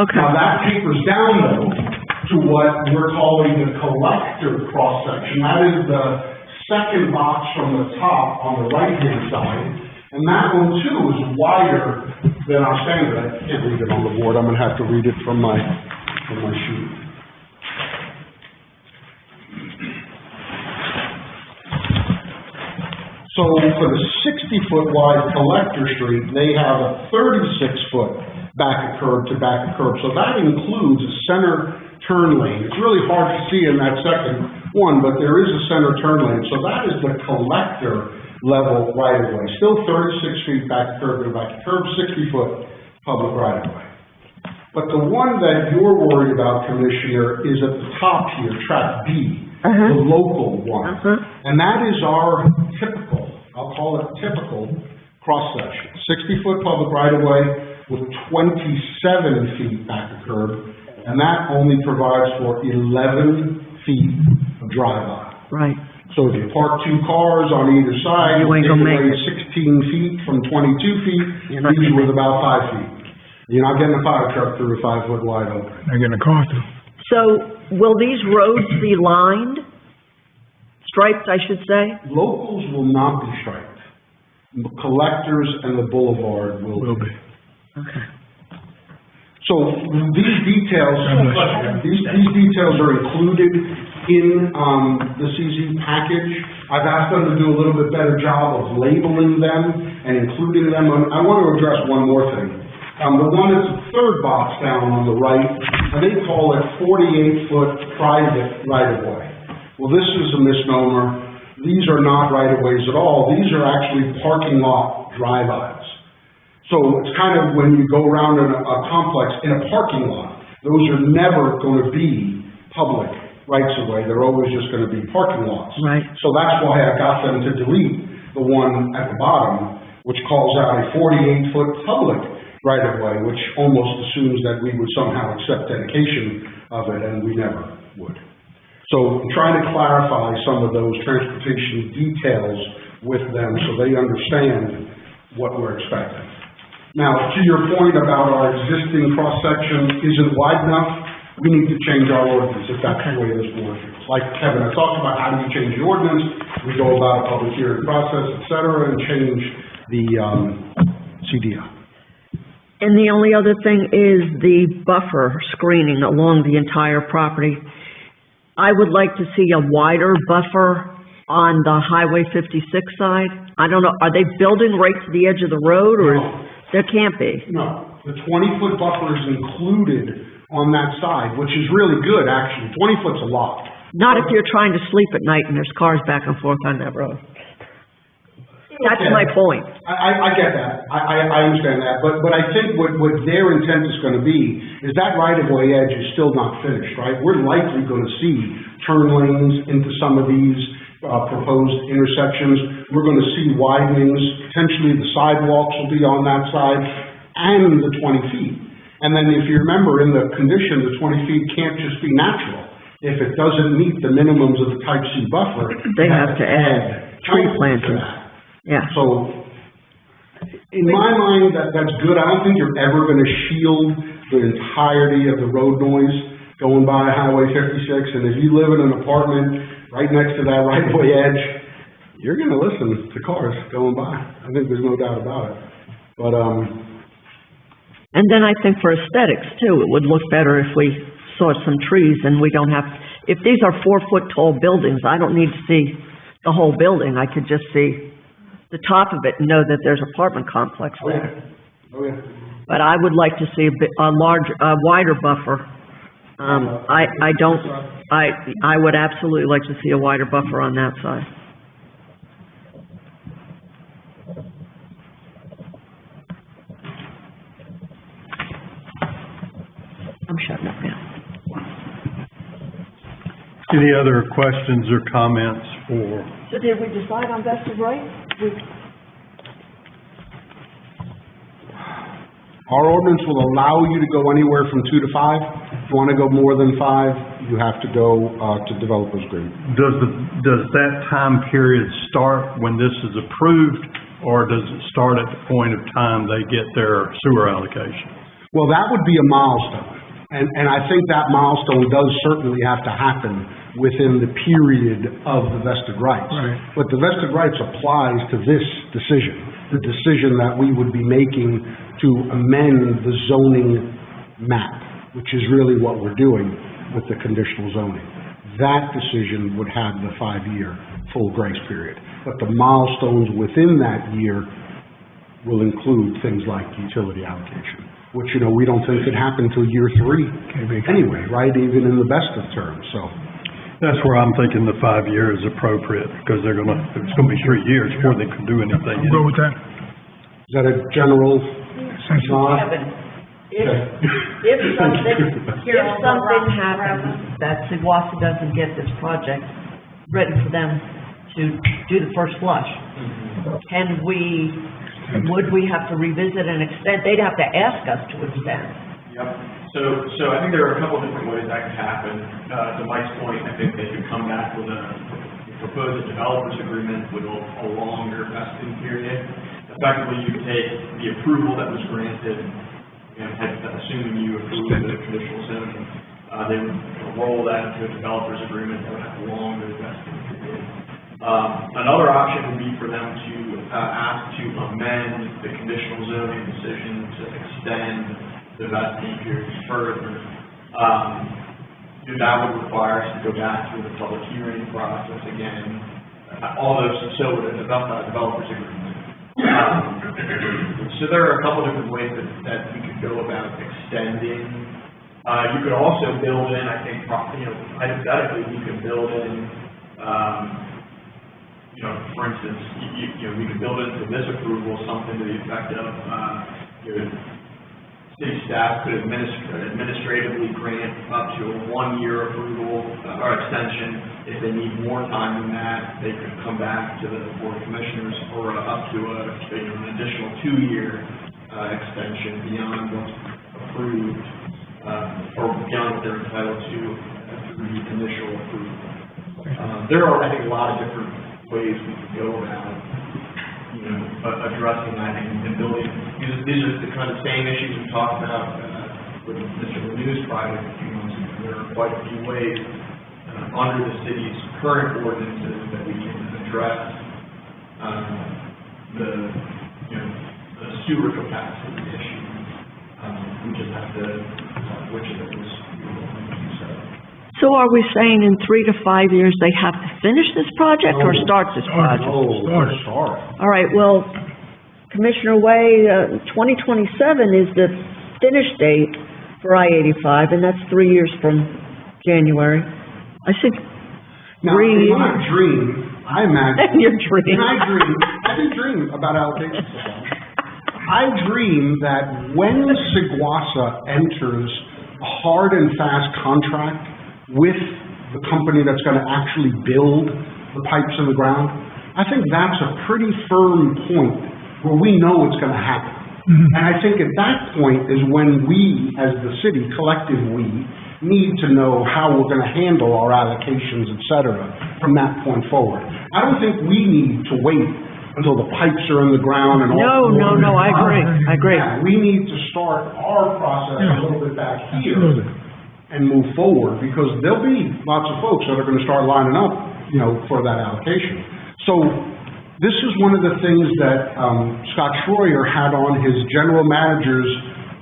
Okay. Now, that tapers down, though, to what we're calling the collector cross-section. That is the second box from the top on the right-hand side, and that one, too, is wider than our standard. I can't read it on the board, I'm gonna have to read it from my sheet. So for the 60-foot wide collector street, they have a 36-foot back of curb to back of curb. So that includes a center turn lane. It's really hard to see in that second one, but there is a center turn lane. So that is the collector level right of way. Still 36 feet back of curb to back of curb, 60-foot public right of way. But the one that you're worried about, Commissioner, is at the top here, track B. The local one. And that is our typical, I'll call it typical, cross-section. 60-foot public right-of-way with 27 feet back of curb, and that only provides for 11 feet of drive-by. Right. So if you park two cars on either side, You ain't take gonna make away it. 16 feet from 22 feet, You're not leaves you gonna with about 5 feet. You're not getting a fire truck through a 5-foot wide opening. They're getting a car through. So will these roads be lined? Striped, I should say? Locals will not be striped. The collectors and the boulevard will be. Okay. So these details are included in, the CZ package. I've asked them to do a little bit better job of labeling them and including them. I want to address one more thing. The one that's the third box down on the right, and they call it 48-foot private right-of-way. Well, this is a misnomer. These are not right-of-ways at all. These are actually parking lot drive-aisles. So it's kind of when you go around in a complex in a parking lot, those are never going to be public rights-of-way. They're always just going to be parking lots. Right. So that's why I got them to delete the one at the bottom, which calls out a 48-foot public right-of-way, which almost assumes that we would somehow accept dedication of it, and we never would. So I'm trying to clarify some of those transportation details with them so they understand what we're expecting. Now, to your point about our existing cross-section isn't wide enough, we need to change our ordinance if that's the way this board feels. Like Kevin, I talked about how do you change the ordinance, we go about a public hearing process, et cetera, and change the, CDI. And the only other thing is the buffer screening along the entire property. I would like to see a wider buffer on the Highway 56 side. I don't know, are they building right to the edge of the road, or there can't be? No, the 20-foot buffer is included on that side, which is really good, actually. 20 foot's a lot. Not if you're trying to sleep at night and there's cars back and forth on that road. That's Okay. my point. I get that. I understand that. But I think what their intent is gonna be is that right-of-way edge is still not finished, right? We're likely gonna see turn lanes into some of these, proposed intersections. We're gonna see widenings. Potentially the sidewalks will be on that side and the 20 feet. And then if you remember in the condition, the 20 feet can't just be natural. If it doesn't meet the minimums of the type C buffer, They have to add tree plantings. Yeah. So, in my mind, that's good. I don't think you're ever gonna shield the entirety of the road noise going by Highway 56, and if you live in an apartment right next to that right-of-way edge, you're gonna listen to cars going by. I think there's no doubt about it. But, And then I think for aesthetics too, it would look better if we saw some trees and we don't have, if these are 4-foot tall buildings, I don't need to see the whole building. I could just see the top of it and know that there's apartment complex Oh, there. yeah. Oh, yeah. But I would like to see a wider buffer. I would absolutely like to see a wider buffer on that side. I'm shutting up now. Any other questions or comments for? So did we decide on vested rights? Our ordinance will allow you to go anywhere from 2 to 5. If you want to go more than 5, you have to go to developers agreement. Does that time period start when this is approved, or does it start at the point of time they get their sewer allocation? Well, that would be a milestone. And I think that milestone does certainly have to happen within the period of the vested rights. Right. But the vested rights applies to this decision, the decision that we would be making to amend the zoning map, which is really what we're doing with the conditional zoning. That decision would have the 5-year full grace period. But the milestones within that year will include things like utility allocation, which, we don't think could happen until year 3 anyway, right? Even in the best of terms, so. That's where I'm thinking the 5 years is appropriate, because it's gonna be 3 years before they can do anything. Go with that. Is that a general nod? Kevin, if something happens that Seguasa doesn't get this project written for them to do the first flush, would we have to revisit and extend? They'd have to ask us to extend. Yep. So I think there are a couple different ways that could happen. To Mike's point, I think they could come back with propose a developers agreement with a longer vesting period. Effectively, you could take the approval that was granted, assuming you approve the conditional zoning, they would roll that into a developers agreement that would have a longer vesting period. Another option would be for them to ask to amend the conditional zoning decision to extend the vesting period further. That would require us to go back through the public hearing process again. All those, so would a developers agreement. So there are a couple different ways that we could go about extending. You could also build in, I think, hypothetically, you could build in, for instance, we could build into this approval something to the effect of, city staff could administratively grant up to a 1-year approval or extension. If they need more time than that, they could come back to the board of commissioners for up to an additional 2-year extension beyond what's approved, or beyond what they're entitled to through the initial approval. There are, I think, a lot of different ways we could go about addressing that and building. These are the kind of same issues we talked about with Mr. Renew's project a few months ago. There are quite a few ways under the city's current ordinances that we can address the sewer capacity issue. We just have to decide which of those we will use. So are we saying in 3 to 5 years they have to finish this project or start this project? Start. All right, well, Commissioner Way, 2027 is the finish date for I-85, and that's 3 years from January. I think Now, 3 years. when I dream, I imagine. Your dream. I do dream about allocations. I dream that when Seguasa enters a hard and fast contract with the company that's going to actually build the pipes in the ground, I think that's a pretty firm point where we know it's going to happen. And I think at that point is when we, as the city, collective we, need to know how we're going to handle our allocations, et cetera, from that point forward. I don't think we need to wait until the pipes are in the ground and all. No, I agree. Yeah, we need to start our process a little bit back here and move forward, because there'll be lots of folks that are going to start lining up, for that allocation. So this is one of the things that Scott Schroyer had on his general manager's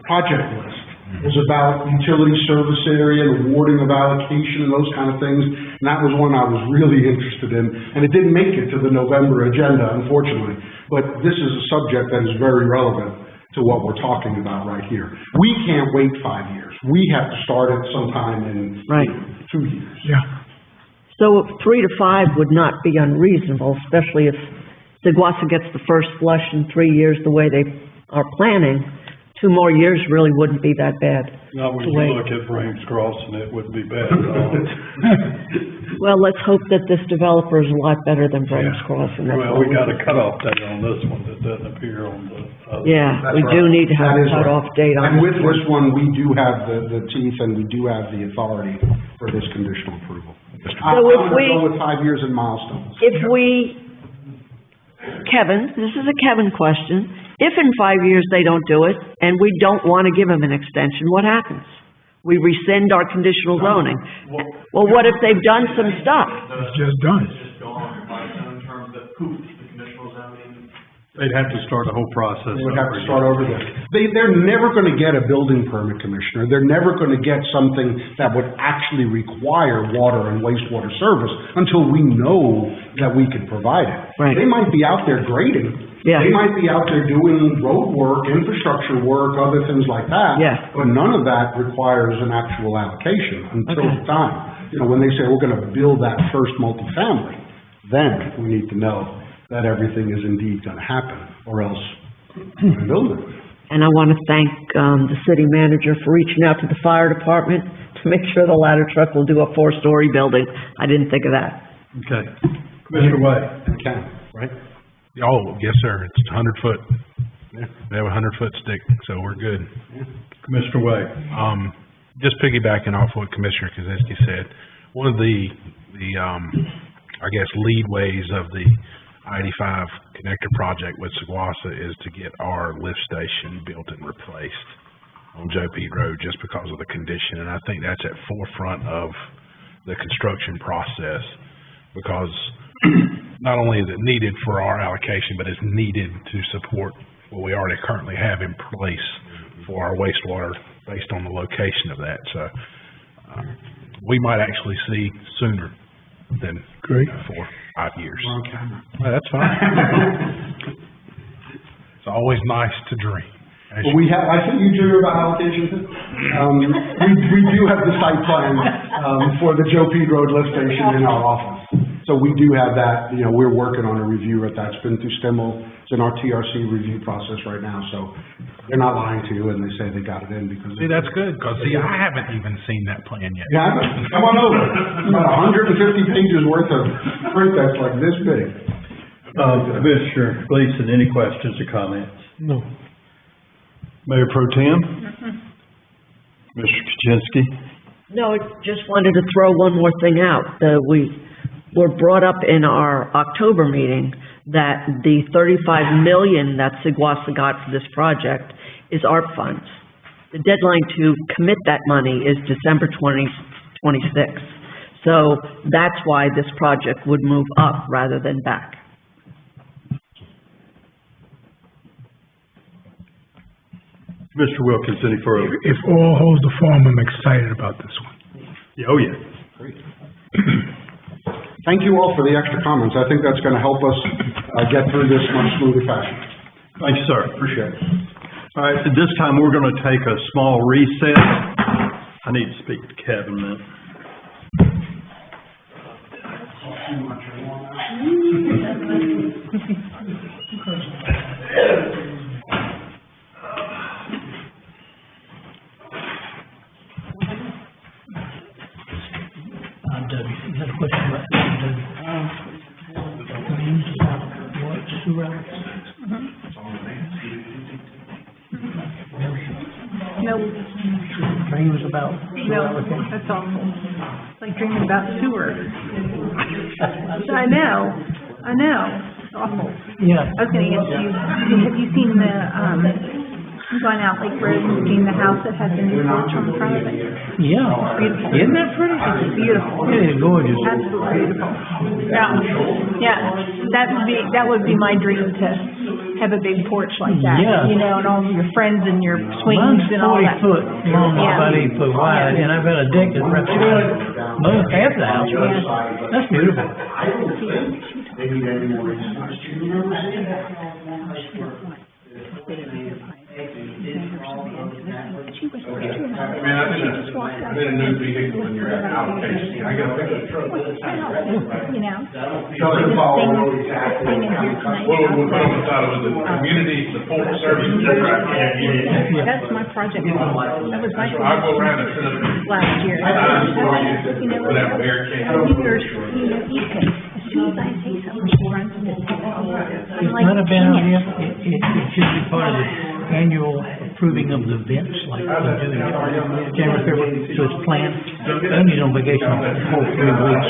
project list. It was about utility service area and awarding of allocation and those kind of things. And that was one I was really interested in. And it didn't make it to the November agenda, unfortunately. but this is a subject that is very relevant to what we're talking about right here. We can't wait 5 years. We have to start it sometime in Right. 2 years. Yeah. So 3 to 5 would not be unreasonable, especially if Seguasa gets the first flush in 3 years the way they are planning. 2 more years really wouldn't be that bad. Not when to you wait. look at Rains Crossing, it wouldn't be bad at all. Well, let's hope that this developer is a lot better than Brennan's Crossing. That's Well, all we got a cutoff date on this one that doesn't appear on the other. Yeah, That's we do right. need to have That a is right. cutoff date on And with this one. this one, we do have the teeth and we do have the authority for this conditional approval. I'm if gonna we- go with 5 years and milestones. If we, Kevin, this is a Kevin question, if in 5 years they don't do it, and we don't want to give them an extension, what happens? We rescind our conditional zoning. Well, what if they've done some stuff? It's just done. It's just gone by its own terms, that poof, the conditional zoning. They'd have to start the whole process. They would have to start over there. They're never gonna get a building permit, Commissioner. They're never gonna get something that would actually require water and wastewater service until we know that we can provide it. Right. They might be out there grading. Yeah. They might be out there doing road work, infrastructure work, other things like that. Yeah. But none of that requires an actual allocation until Okay. the time. You know, when they say we're gonna build that first multifamily, then we need to know that everything is indeed gonna happen, or else we're building it. And I want to thank, the city manager for reaching out to the fire department to make sure the ladder truck will do a 4-story building. I didn't think of that. Okay. Commissioner White? It can, right? Oh, yes, sir. It's 100 foot. Yeah. They have a 100-foot stick, so we're good. Commissioner White? Just piggybacking off what Commissioner Kozinski said, one of the I guess, leadways of the I-85 connector project with Seguasa is to get our lift station built and replaced on Joe P. Road just because of the condition. And I think that's at forefront of the construction process because not only is it needed for our allocation, but it's needed to support what we already currently have in place for our wastewater based on the location of that. So we might actually see sooner than 4 or 5 years. We're on camera. Well, that's fine. It's always nice to dream. Well, we have, I think you drew about allocation too. We do have the site plan, for the Joe P. Road lift station in our office. So we do have that, you know, we're working on a review of that. It's been through STEML. It's in our TRC review process right now, so they're not lying to you when they say they got it in because. See, that's good, because see, I haven't even seen that plan yet. Yeah, come on over. About 150 pages worth of print that's like this big. Commissioner Gleason, any questions or comments? No. Mayor Pro Tem? Mr. Kaczynski? No, I just wanted to throw one more thing out. We were brought up in our October meeting that the $35 million that Seguasa got for this project is ARP funds. The deadline to commit that money is December 2026. So that's why this project would move up rather than back. Mr. Wilkins, any further? If all holds the form, I'm excited about this one. Oh, yeah. Great. Thank you all for the extra comments. I think that's gonna help us, get through this much smoother fashion. Thank you, sir. Appreciate it. All right, at this time, we're gonna take a small recess. I need to speak to Kevin a minute. Debbie, you had a question about claims about what sewer No, claims about no, that's awful. It's like dreaming about sewer. I know, it's awful. Yeah. I was gonna ask you, have you seen the, gone out Lake Road and seen the house that has the new porch on the front of it? Yeah. Beautiful. Isn't that pretty? It's beautiful. It is gorgeous. Absolutely beautiful. Yeah, that would be my dream to have a big porch like that. Yeah. You know, and all of your friends and your swings Mine's and all 40 that. foot long, Yeah. about 8 foot wide, and I've got a deck that wraps around most half the house. That's beautiful. they need any more resources. Do you remember seeing that? I've been a new vehicle when you're at allocation, I gotta pick up the truck. You know? Doesn't follow exactly. What we put on the side of the community support services. That's my project. That was my. I'll go around and set up. Last year. You know, whatever barricade. You can, as soon as I say something, she runs to the text. I'm It's like, not a bad dang idea. it. It should be part of the annual approving of the events like we do in January, February, so it's planned. Andy's on vacation for 3 weeks,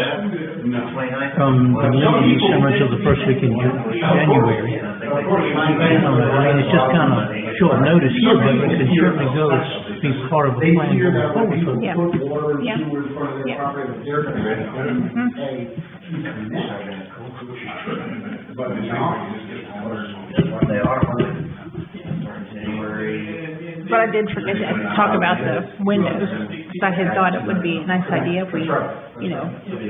from the middle of December till the first week in January. I mean, it's just kind of short notice here, but it can certainly go as be part of the plan going forward. Yeah. Yeah. But I did forget to talk about the windows, because I had thought it would be a nice idea if we, you know,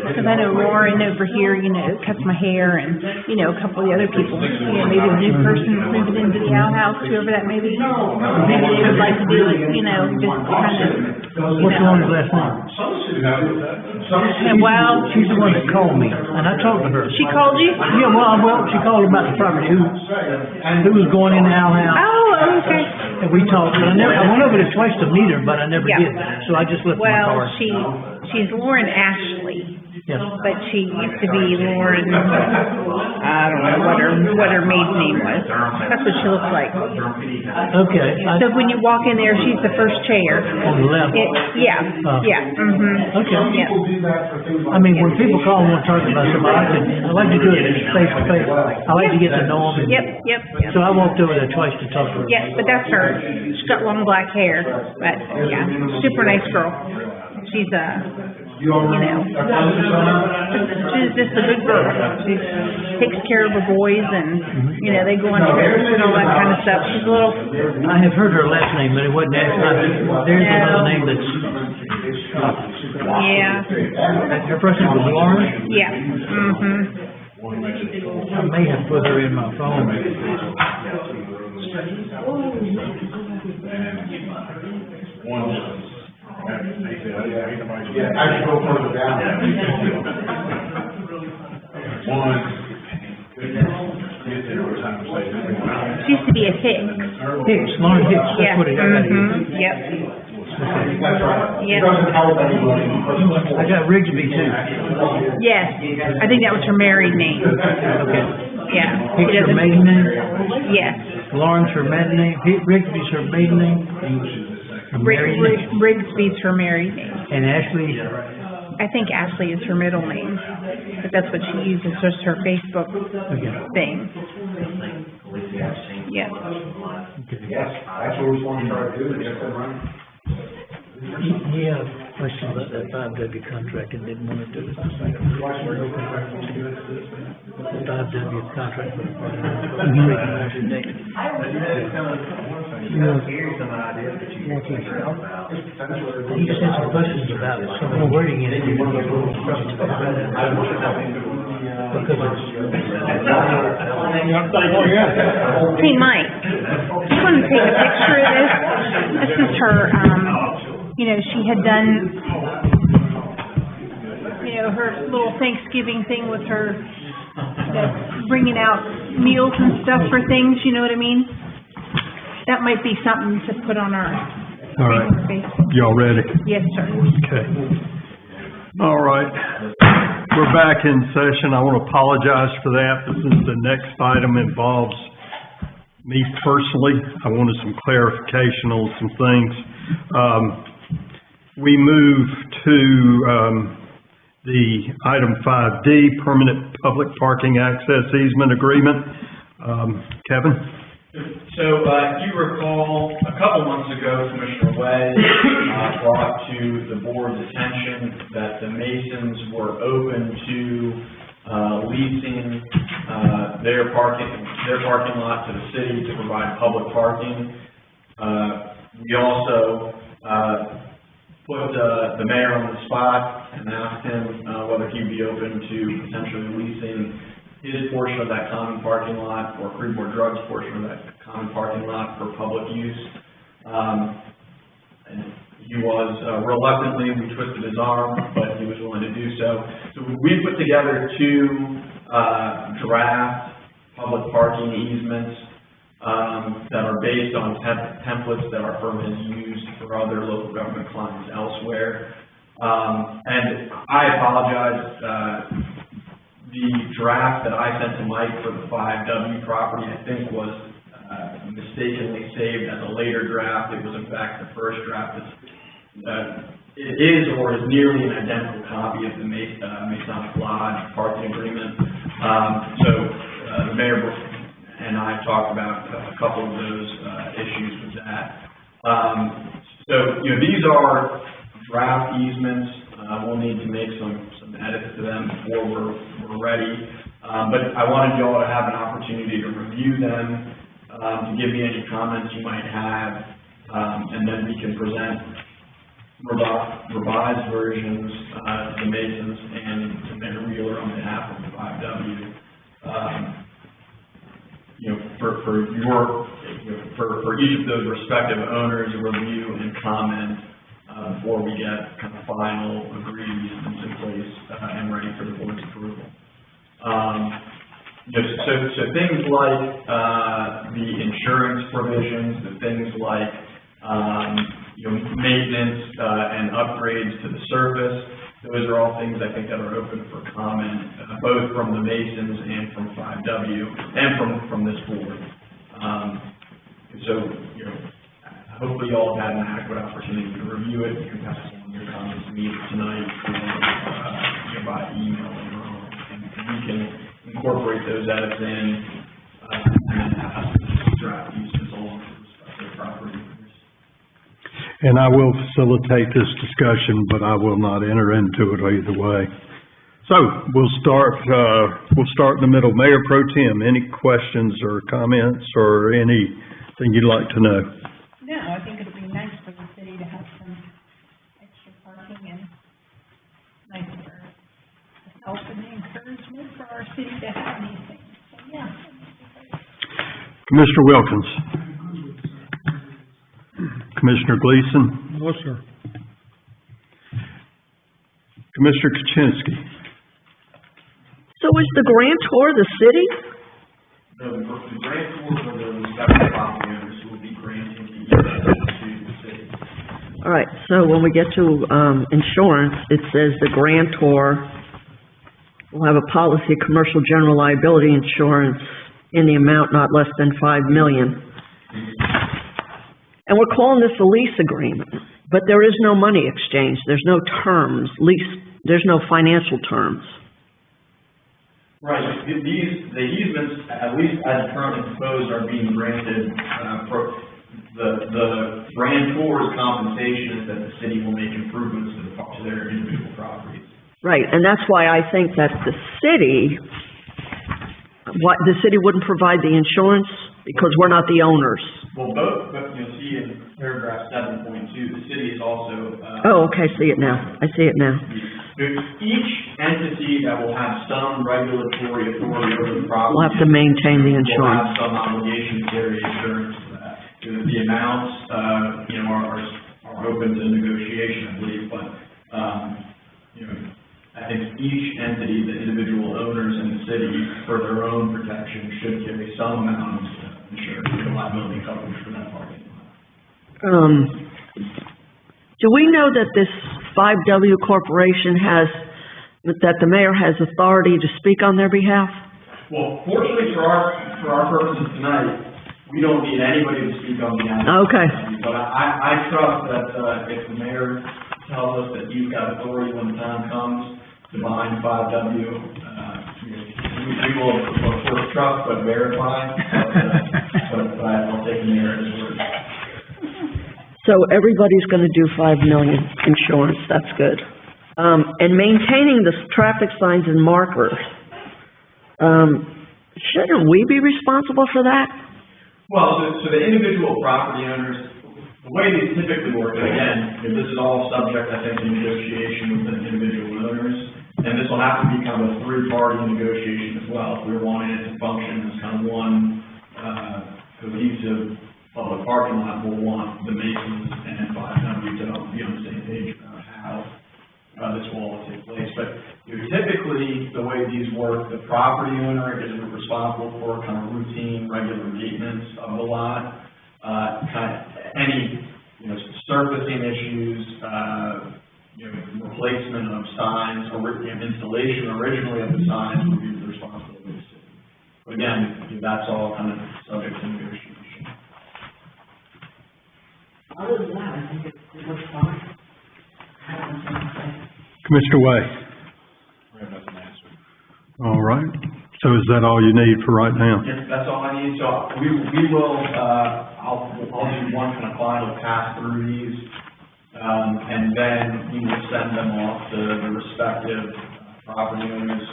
because I know Lauren over here, you know, cuts my hair, and, you know, a couple of the other people, you know, maybe the new person moving into the outhouse, whoever that may be, maybe they would like to do it, you know, just kind of, What's Lauren's last name? and well, She's the one that called me, and I talked to her. she called you? Yeah, well, she called about the property, who was going in the outhouse. Oh, okay. And we talked, but I went over there twice to meet her, but I never Yeah. did, so I just left my Well, card. she's Lauren Ashley, Yes. but she used to be Lauren, I don't know what her maiden name was. That's what she looks like. Okay. So when you walk in there, she's the first chair. On the left. Yeah, Okay. Yeah. I mean, when people call and want to talk about something, I like to do it face to face. I like to get to know them. Yep. So I walked over there twice to talk to her. Yeah, but that's her. She's got long black hair, but yeah, super nice girl. She's you know, she's just a good girl. She takes care of her boys, and, you know, they go on trips and all that kind of stuff. She's a little, I have heard her last name, but it wasn't actually, there's another name that's, yeah, her first name was Lauren. yeah, I may have put her in my phone. Yeah, I should go further down. She used to be a Hicks. Lauren Hicks, Yeah, that's what it is. yep, That's right. It Yep. doesn't help anybody. I got Rigsby too. yes, I think that was her married name, Okay. yeah. Hicks She her doesn't- maiden name, Yes. Lauren's her maiden name, Rigsby's her maiden name, her married name, Rigsby's her married name. and Ashley, I think Ashley is her middle name, but that's what she uses as her Facebook thing. Yeah. Yes, that's what we're going to try to do, get them right. he had a question about that 5W contract and didn't want to do it. The 5W contract for the He just had some questions about some of the wording in it. Hey, Mike, do you want to take a picture of this? This is her, you know, she had done, you know, her little Thanksgiving thing with her, bringing out meals and stuff for things, you know what I mean? That might be something to put on our All right. Facebook. Y'all ready? Yes, sir. Okay. All right. We're back in session. I want to apologize for that. This is the next item involves me personally. I wanted some clarification on some things. We move to, the item 5D, permanent public parking access easement agreement. Kevin? So, if you recall, a couple months ago, Commissioner Way brought to the board's attention that the Masons were open to leasing their parking lot to the city to provide public parking. We also put the mayor on the spot and asked him whether he'd be open to potentially leasing his portion of that common parking lot, or Creedmoor Drugs portion of that common parking lot for public use. And he was reluctantly, we twisted his arm, but he was willing to do so. So we put together two draft public parking easements that are based on templates that our firm has used for other local government clients elsewhere. And I apologize, the draft that I sent to Mike for the 5W property, I think was mistakenly saved as a later draft. It was in fact the first draft. It is or is nearly an identical copy of the Masonic Lodge parking agreement. The mayor and I talked about a couple of those issues with that. These are draft easements. We'll need to make some edits to them before we're ready. But I wanted you all to have an opportunity to review them, to give me any comments you might have, and then we can present revised versions to the Masons and to Mayor Wheeler on behalf of the 5W. For each of those respective owners, a review and comment before we get kind of final agreed easements in place and ready for the board's approval. So things like the insurance provisions, the things like maintenance and upgrades to the surface, those are all things I think that are open for comment, both from the Masons and from 5W and from this board. Hopefully you all have had an adequate opportunity to review it. You can pass along your comments to me tonight or by email later on, and we can incorporate those edits in and then pass the draft uses along to the respective property owners. And I will facilitate this discussion, but I will not enter into it either way. So we'll start in the middle. Mayor Pro Tem, any questions or comments or anything you'd like to know? No, I think it'd be nice for the city to have some extra parking and nice for the help and the encouragement for our city to have these things. So, yeah. Commissioner Wilkins. Commissioner Gleason. No, sir. Commissioner Kaczynski. So is the grantor the city? The grantor for the respective property owners will be granting the easement to the city. All right, so when we get to insurance, it says the grantor will have a policy of commercial general liability insurance in the amount not less than $5 million. And we're calling this a lease agreement, but there is no money exchange. There's no terms, there's no financial terms. Right. The easements, at least as currently proposed, are being granted for the grantor's compensation is that the city will make improvements to their individual properties. Right, and that's why I think that the city wouldn't provide the insurance because we're not the owners. Well, but you'll see in paragraph 7.2, the city is also. Oh, okay, I see it now. Each entity that will have some regulatory authority over the property will have to maintain the will insurance. have some obligation to carry insurance for that. The amounts, are open to negotiation, I believe, but, I think each entity, the individual owners in the city, for their own protection, should carry some amount of insurance and liability coverage for that parking lot. Do we know that this 5W Corporation that the mayor has authority to speak on their behalf? Well, fortunately for our purposes tonight, we don't need anybody to speak on behalf of. Okay. But I trust that, if the mayor tells us that he's got authority when the time comes to bind 5W, we will, of course, trust but verify, but I'll take the mayor at his word. So everybody's gonna do $5 million insurance, that's good. And maintaining the traffic signs and markers, shouldn't we be responsible for that? Well, so the individual property owners, the way these typically work, and again, this is all subject, I think, to negotiation with the individual owners. And this will have to be kind of a three-party negotiation as well. If we wanted it to function as kind of one, cohesive public parking lot, we'll want the Masons and 5W to be on the same page about how, this will all take place. But, typically, the way these work, the property owner is responsible for kind of routine, regular maintenance of the lot. Kind of any, surfacing issues, replacement of signs, or installation originally of the signs would be the responsibility of the city. But again, that's all kind of subject to negotiation. Other than that, I think it looks fine. Commissioner Way? All right, so is that all you need for right now? Yes, that's all I need, so we will, I'll do one kind of final pass through these, and then we will send them off to the respective property owners.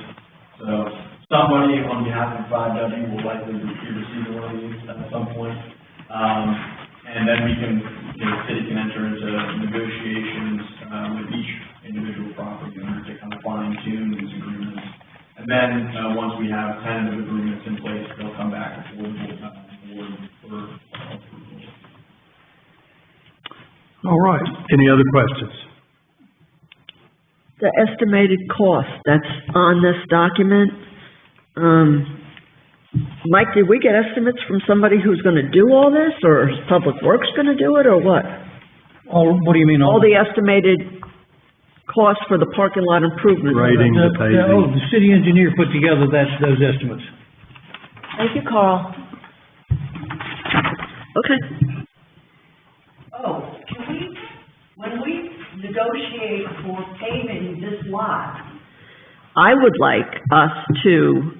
So somebody on behalf of 5W will likely be receiving one of these at some point. And then we can, city can enter into negotiations, with each individual property owner to kind of fine tune these agreements. And then, once we have tentative agreements in place, they'll come back before the board for approval. All right, any other questions? The estimated cost, that's on this document. Mike, did we get estimates from somebody who's gonna do all this, or is Public Works gonna do it, or what? What do you mean? All the estimated costs for the parking lot improvement. Grading, the paving. The city engineer put together those estimates. Thank you, Carl. Okay. Oh, when we negotiate for paving this lot, I would like us to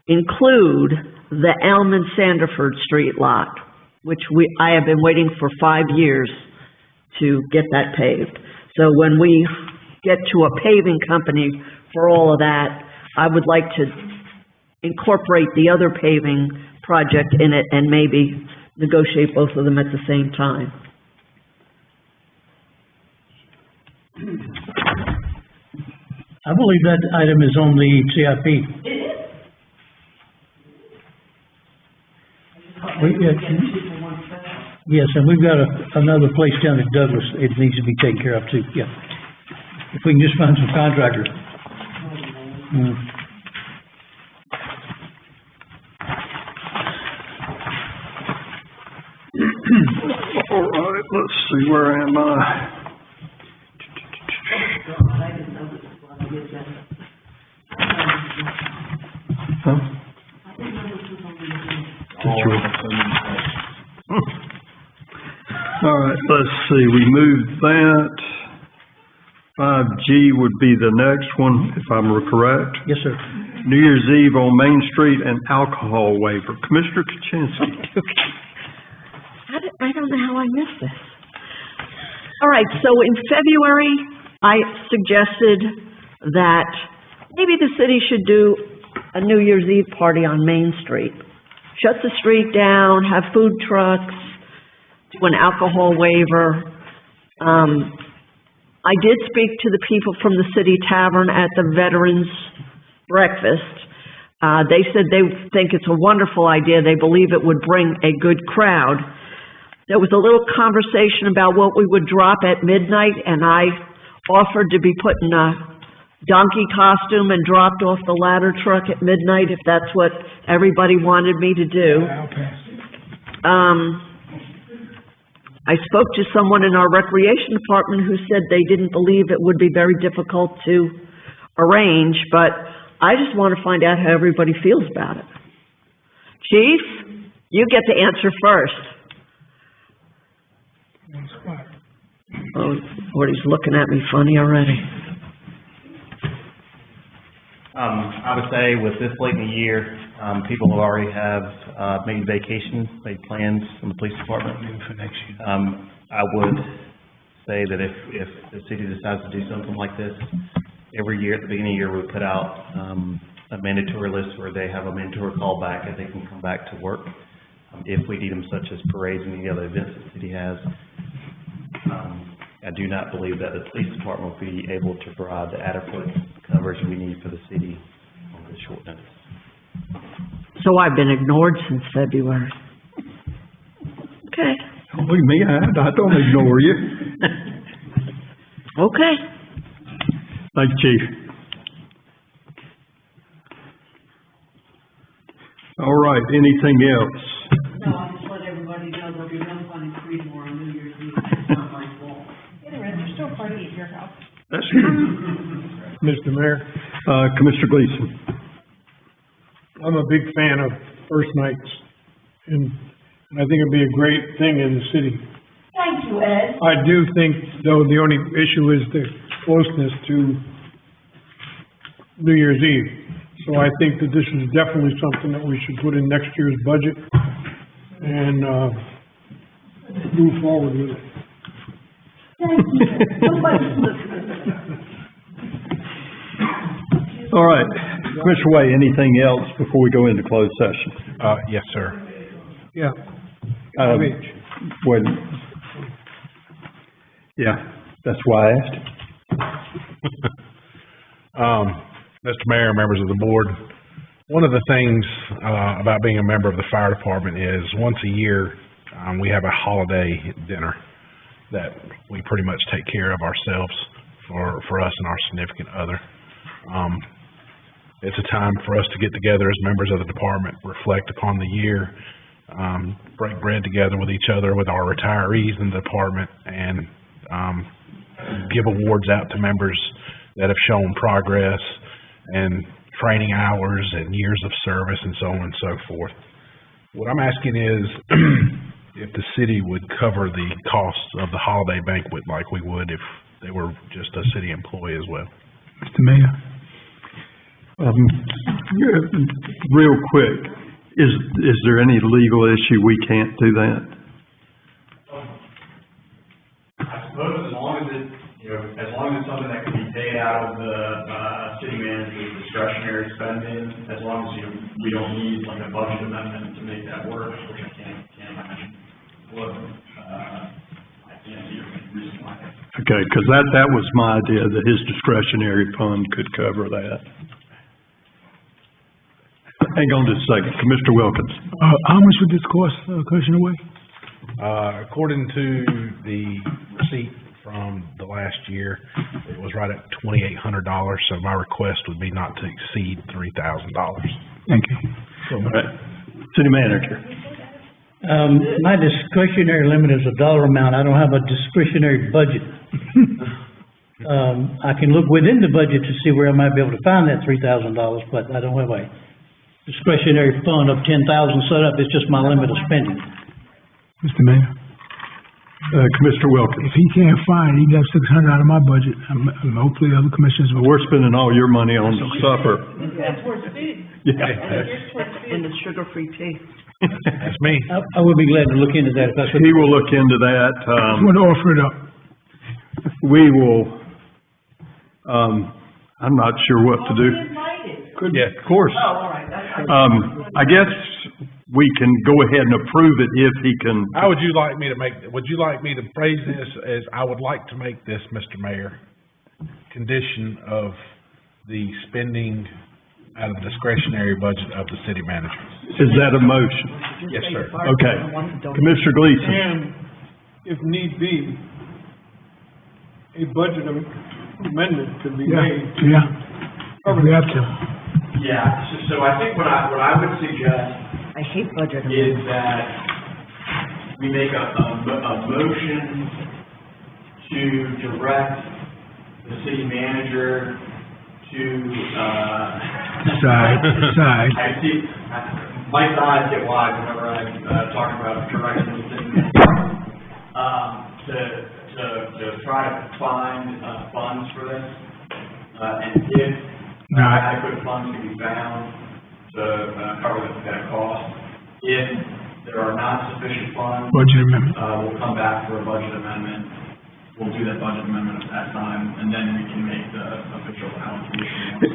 include the Elm and Sanderford Street lot, which I have been waiting for 5 years to get that paved. So when we get to a paving company for all of that, I would like to incorporate the other paving project in it and maybe negotiate both of them at the same time. I believe that item is on the CIP. it is. Yes, and we've got another place down at Douglas, it needs to be taken care of too, yeah. If we can just find some contractors. All right, let's see, where am I? I didn't know this was on the agenda. Huh? I didn't know this was on the agenda. All right, let's see, we moved that. 5G would be the next one, if I'm correct. Yes, sir. New Year's Eve on Main Street and alcohol waiver. Commissioner Kuczynski. I don't know how I missed this. All right, so in February, I suggested that maybe the city should do a New Year's Eve party on Main Street. Shut the street down, have food trucks, do an alcohol waiver. I did speak to the people from the City Tavern at the Veterans Breakfast. They said they think it's a wonderful idea. They believe it would bring a good crowd. There was a little conversation about what we would drop at midnight, and I offered to be put in a donkey costume and dropped off the ladder truck at midnight, if that's what everybody wanted me to do. I spoke to someone in our recreation department who said they didn't believe it would be very difficult to arrange, but I just want to find out how everybody feels about it. Chief, you get to answer first. Oh, Gordy's looking at me funny already. I would say with this late in the year, people have already made vacations, made plans in the police department. For next year. I would say that if the city decides to do something like this, every year at the beginning of the year, we put out a mandatory list where they have a mandatory callback and they can come back to work if we need them, such as parades and any other events the city has. I do not believe that the police department will be able to provide the adequate coverage we need for the city on this short notice. So I've been ignored since February. Okay, Don't believe me, I don't ignore you. okay. Thank you, Chief. All right, anything else? No, I just let everybody know there'll be no fun in CREEDMOOR on New Year's Eve. It's not my fault. There's still a party at your house. That's true. Mr. Mayor, Commissioner Gleason. I'm a big fan of first nights, and I think it'd be a great thing in the city. Thank you, Ed. I do think, though, the only issue is the closeness to New Year's Eve. So I think that this is definitely something that we should put in next year's budget and, move forward with it. Thank you. Nobody's listening. All right, Commissioner Way, anything else before we go into closed session? Yes, sir. Yeah. Wait. Yeah, that's why I asked. Mr. Mayor, members of the board, one of the things, about being a member of the fire department is once a year, we have a holiday dinner that we pretty much take care of ourselves for us and our significant other. It's a time for us to get together as members of the department, reflect upon the year, break bread together with each other, with our retirees in the department, and give awards out to members that have shown progress and training hours and years of service and so on and so forth. What I'm asking is if the city would cover the costs of the holiday banquet like we would if they were just a city employee as well. Mr. Mayor? Real quick, is there any legal issue we can't do that? I suppose as long as it, as long as it's something that can be paid out of the, city manager's discretionary spending, as long as, we don't need like a budget amendment to make that work, which I can't imagine would, I can't see any reason why. Okay, because that was my idea, that his discretionary fund could cover that. Hang on just a second. Commissioner Wilkins. How much would this cost, Commissioner Way? According to the receipt from the last year, it was right at $2,800, so my request would be not to exceed $3,000. Thank you. All right. City Manager. My discretionary limit is a dollar amount. I don't have a discretionary budget. I can look within the budget to see where I might be able to find that $3,000, but I don't have a discretionary fund of $10,000 set up. It's just my limit of spending. Mr. Mayor, Commissioner Wilkins. if he can't find, he got $600 out of my budget, and hopefully the other commissioners will. We're spending all your money on supper. That's towards food. Yeah. And the sugar-free tea. That's me. I would be glad to look into that if that's what. He will look into that. I'm going to offer it up. We will, I'm not sure what to do. Invited. Of course. Oh, all right, that's. I guess we can go ahead and approve it if he can. How would you like me to phrase this as, I would like to make this, Mr. Mayor, condition of the spending out of the discretionary budget of the city manager. Is that a motion? Yes, sir. Okay. Commissioner Gleason. And if need be, a budget amendment could be made. Yeah, if we have to. Yeah, so I think what I would suggest I hate budget is amendments. that we make a motion to direct the city manager to, Decide. I see, my eyes get wide whenever I, talk about directing the city manager, to try to find, funds for this, and if adequate funds can be found to, cover that cost. If there are not sufficient funds, Budget amendment. we'll come back for a budget amendment. We'll do that budget amendment at that time, and then we can make the official allocation.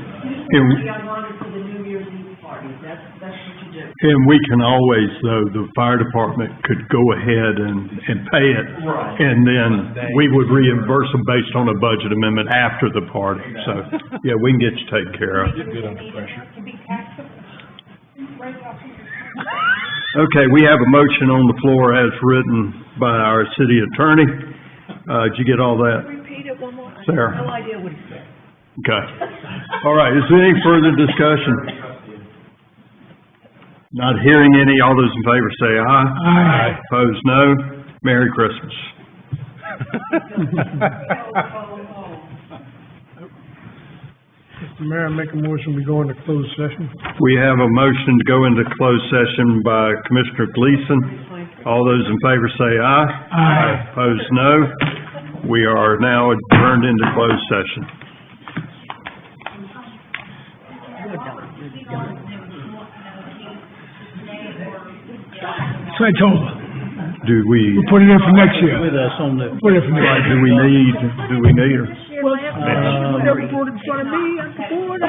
I wanted for the New Year's Eve party. that's what you do. And we can always, though, the fire department could go ahead and pay it. Right. And then we would reimburse them based on a budget amendment after the party. So, yeah, we can get you taken care of. Good under pressure. Okay, we have a motion on the floor as written by our city attorney. Did you get all that? Repeat it one more. Sarah. No idea what he said. Okay. All right, is there any further discussion? Not hearing any, all those in favor say aye. Aye. Opposed, no. Merry Christmas. Mr. Mayor, I make a motion, we go into closed session. We have a motion to go into closed session by Commissioner Gleason. All those in favor say aye. Aye. Opposed, no. We are now adjourned into closed session. So I told her, Do we, we'll put it in for next year. With us on the, Put it in for next year. do we need her? Well, never brought it in front of me, I'm bored.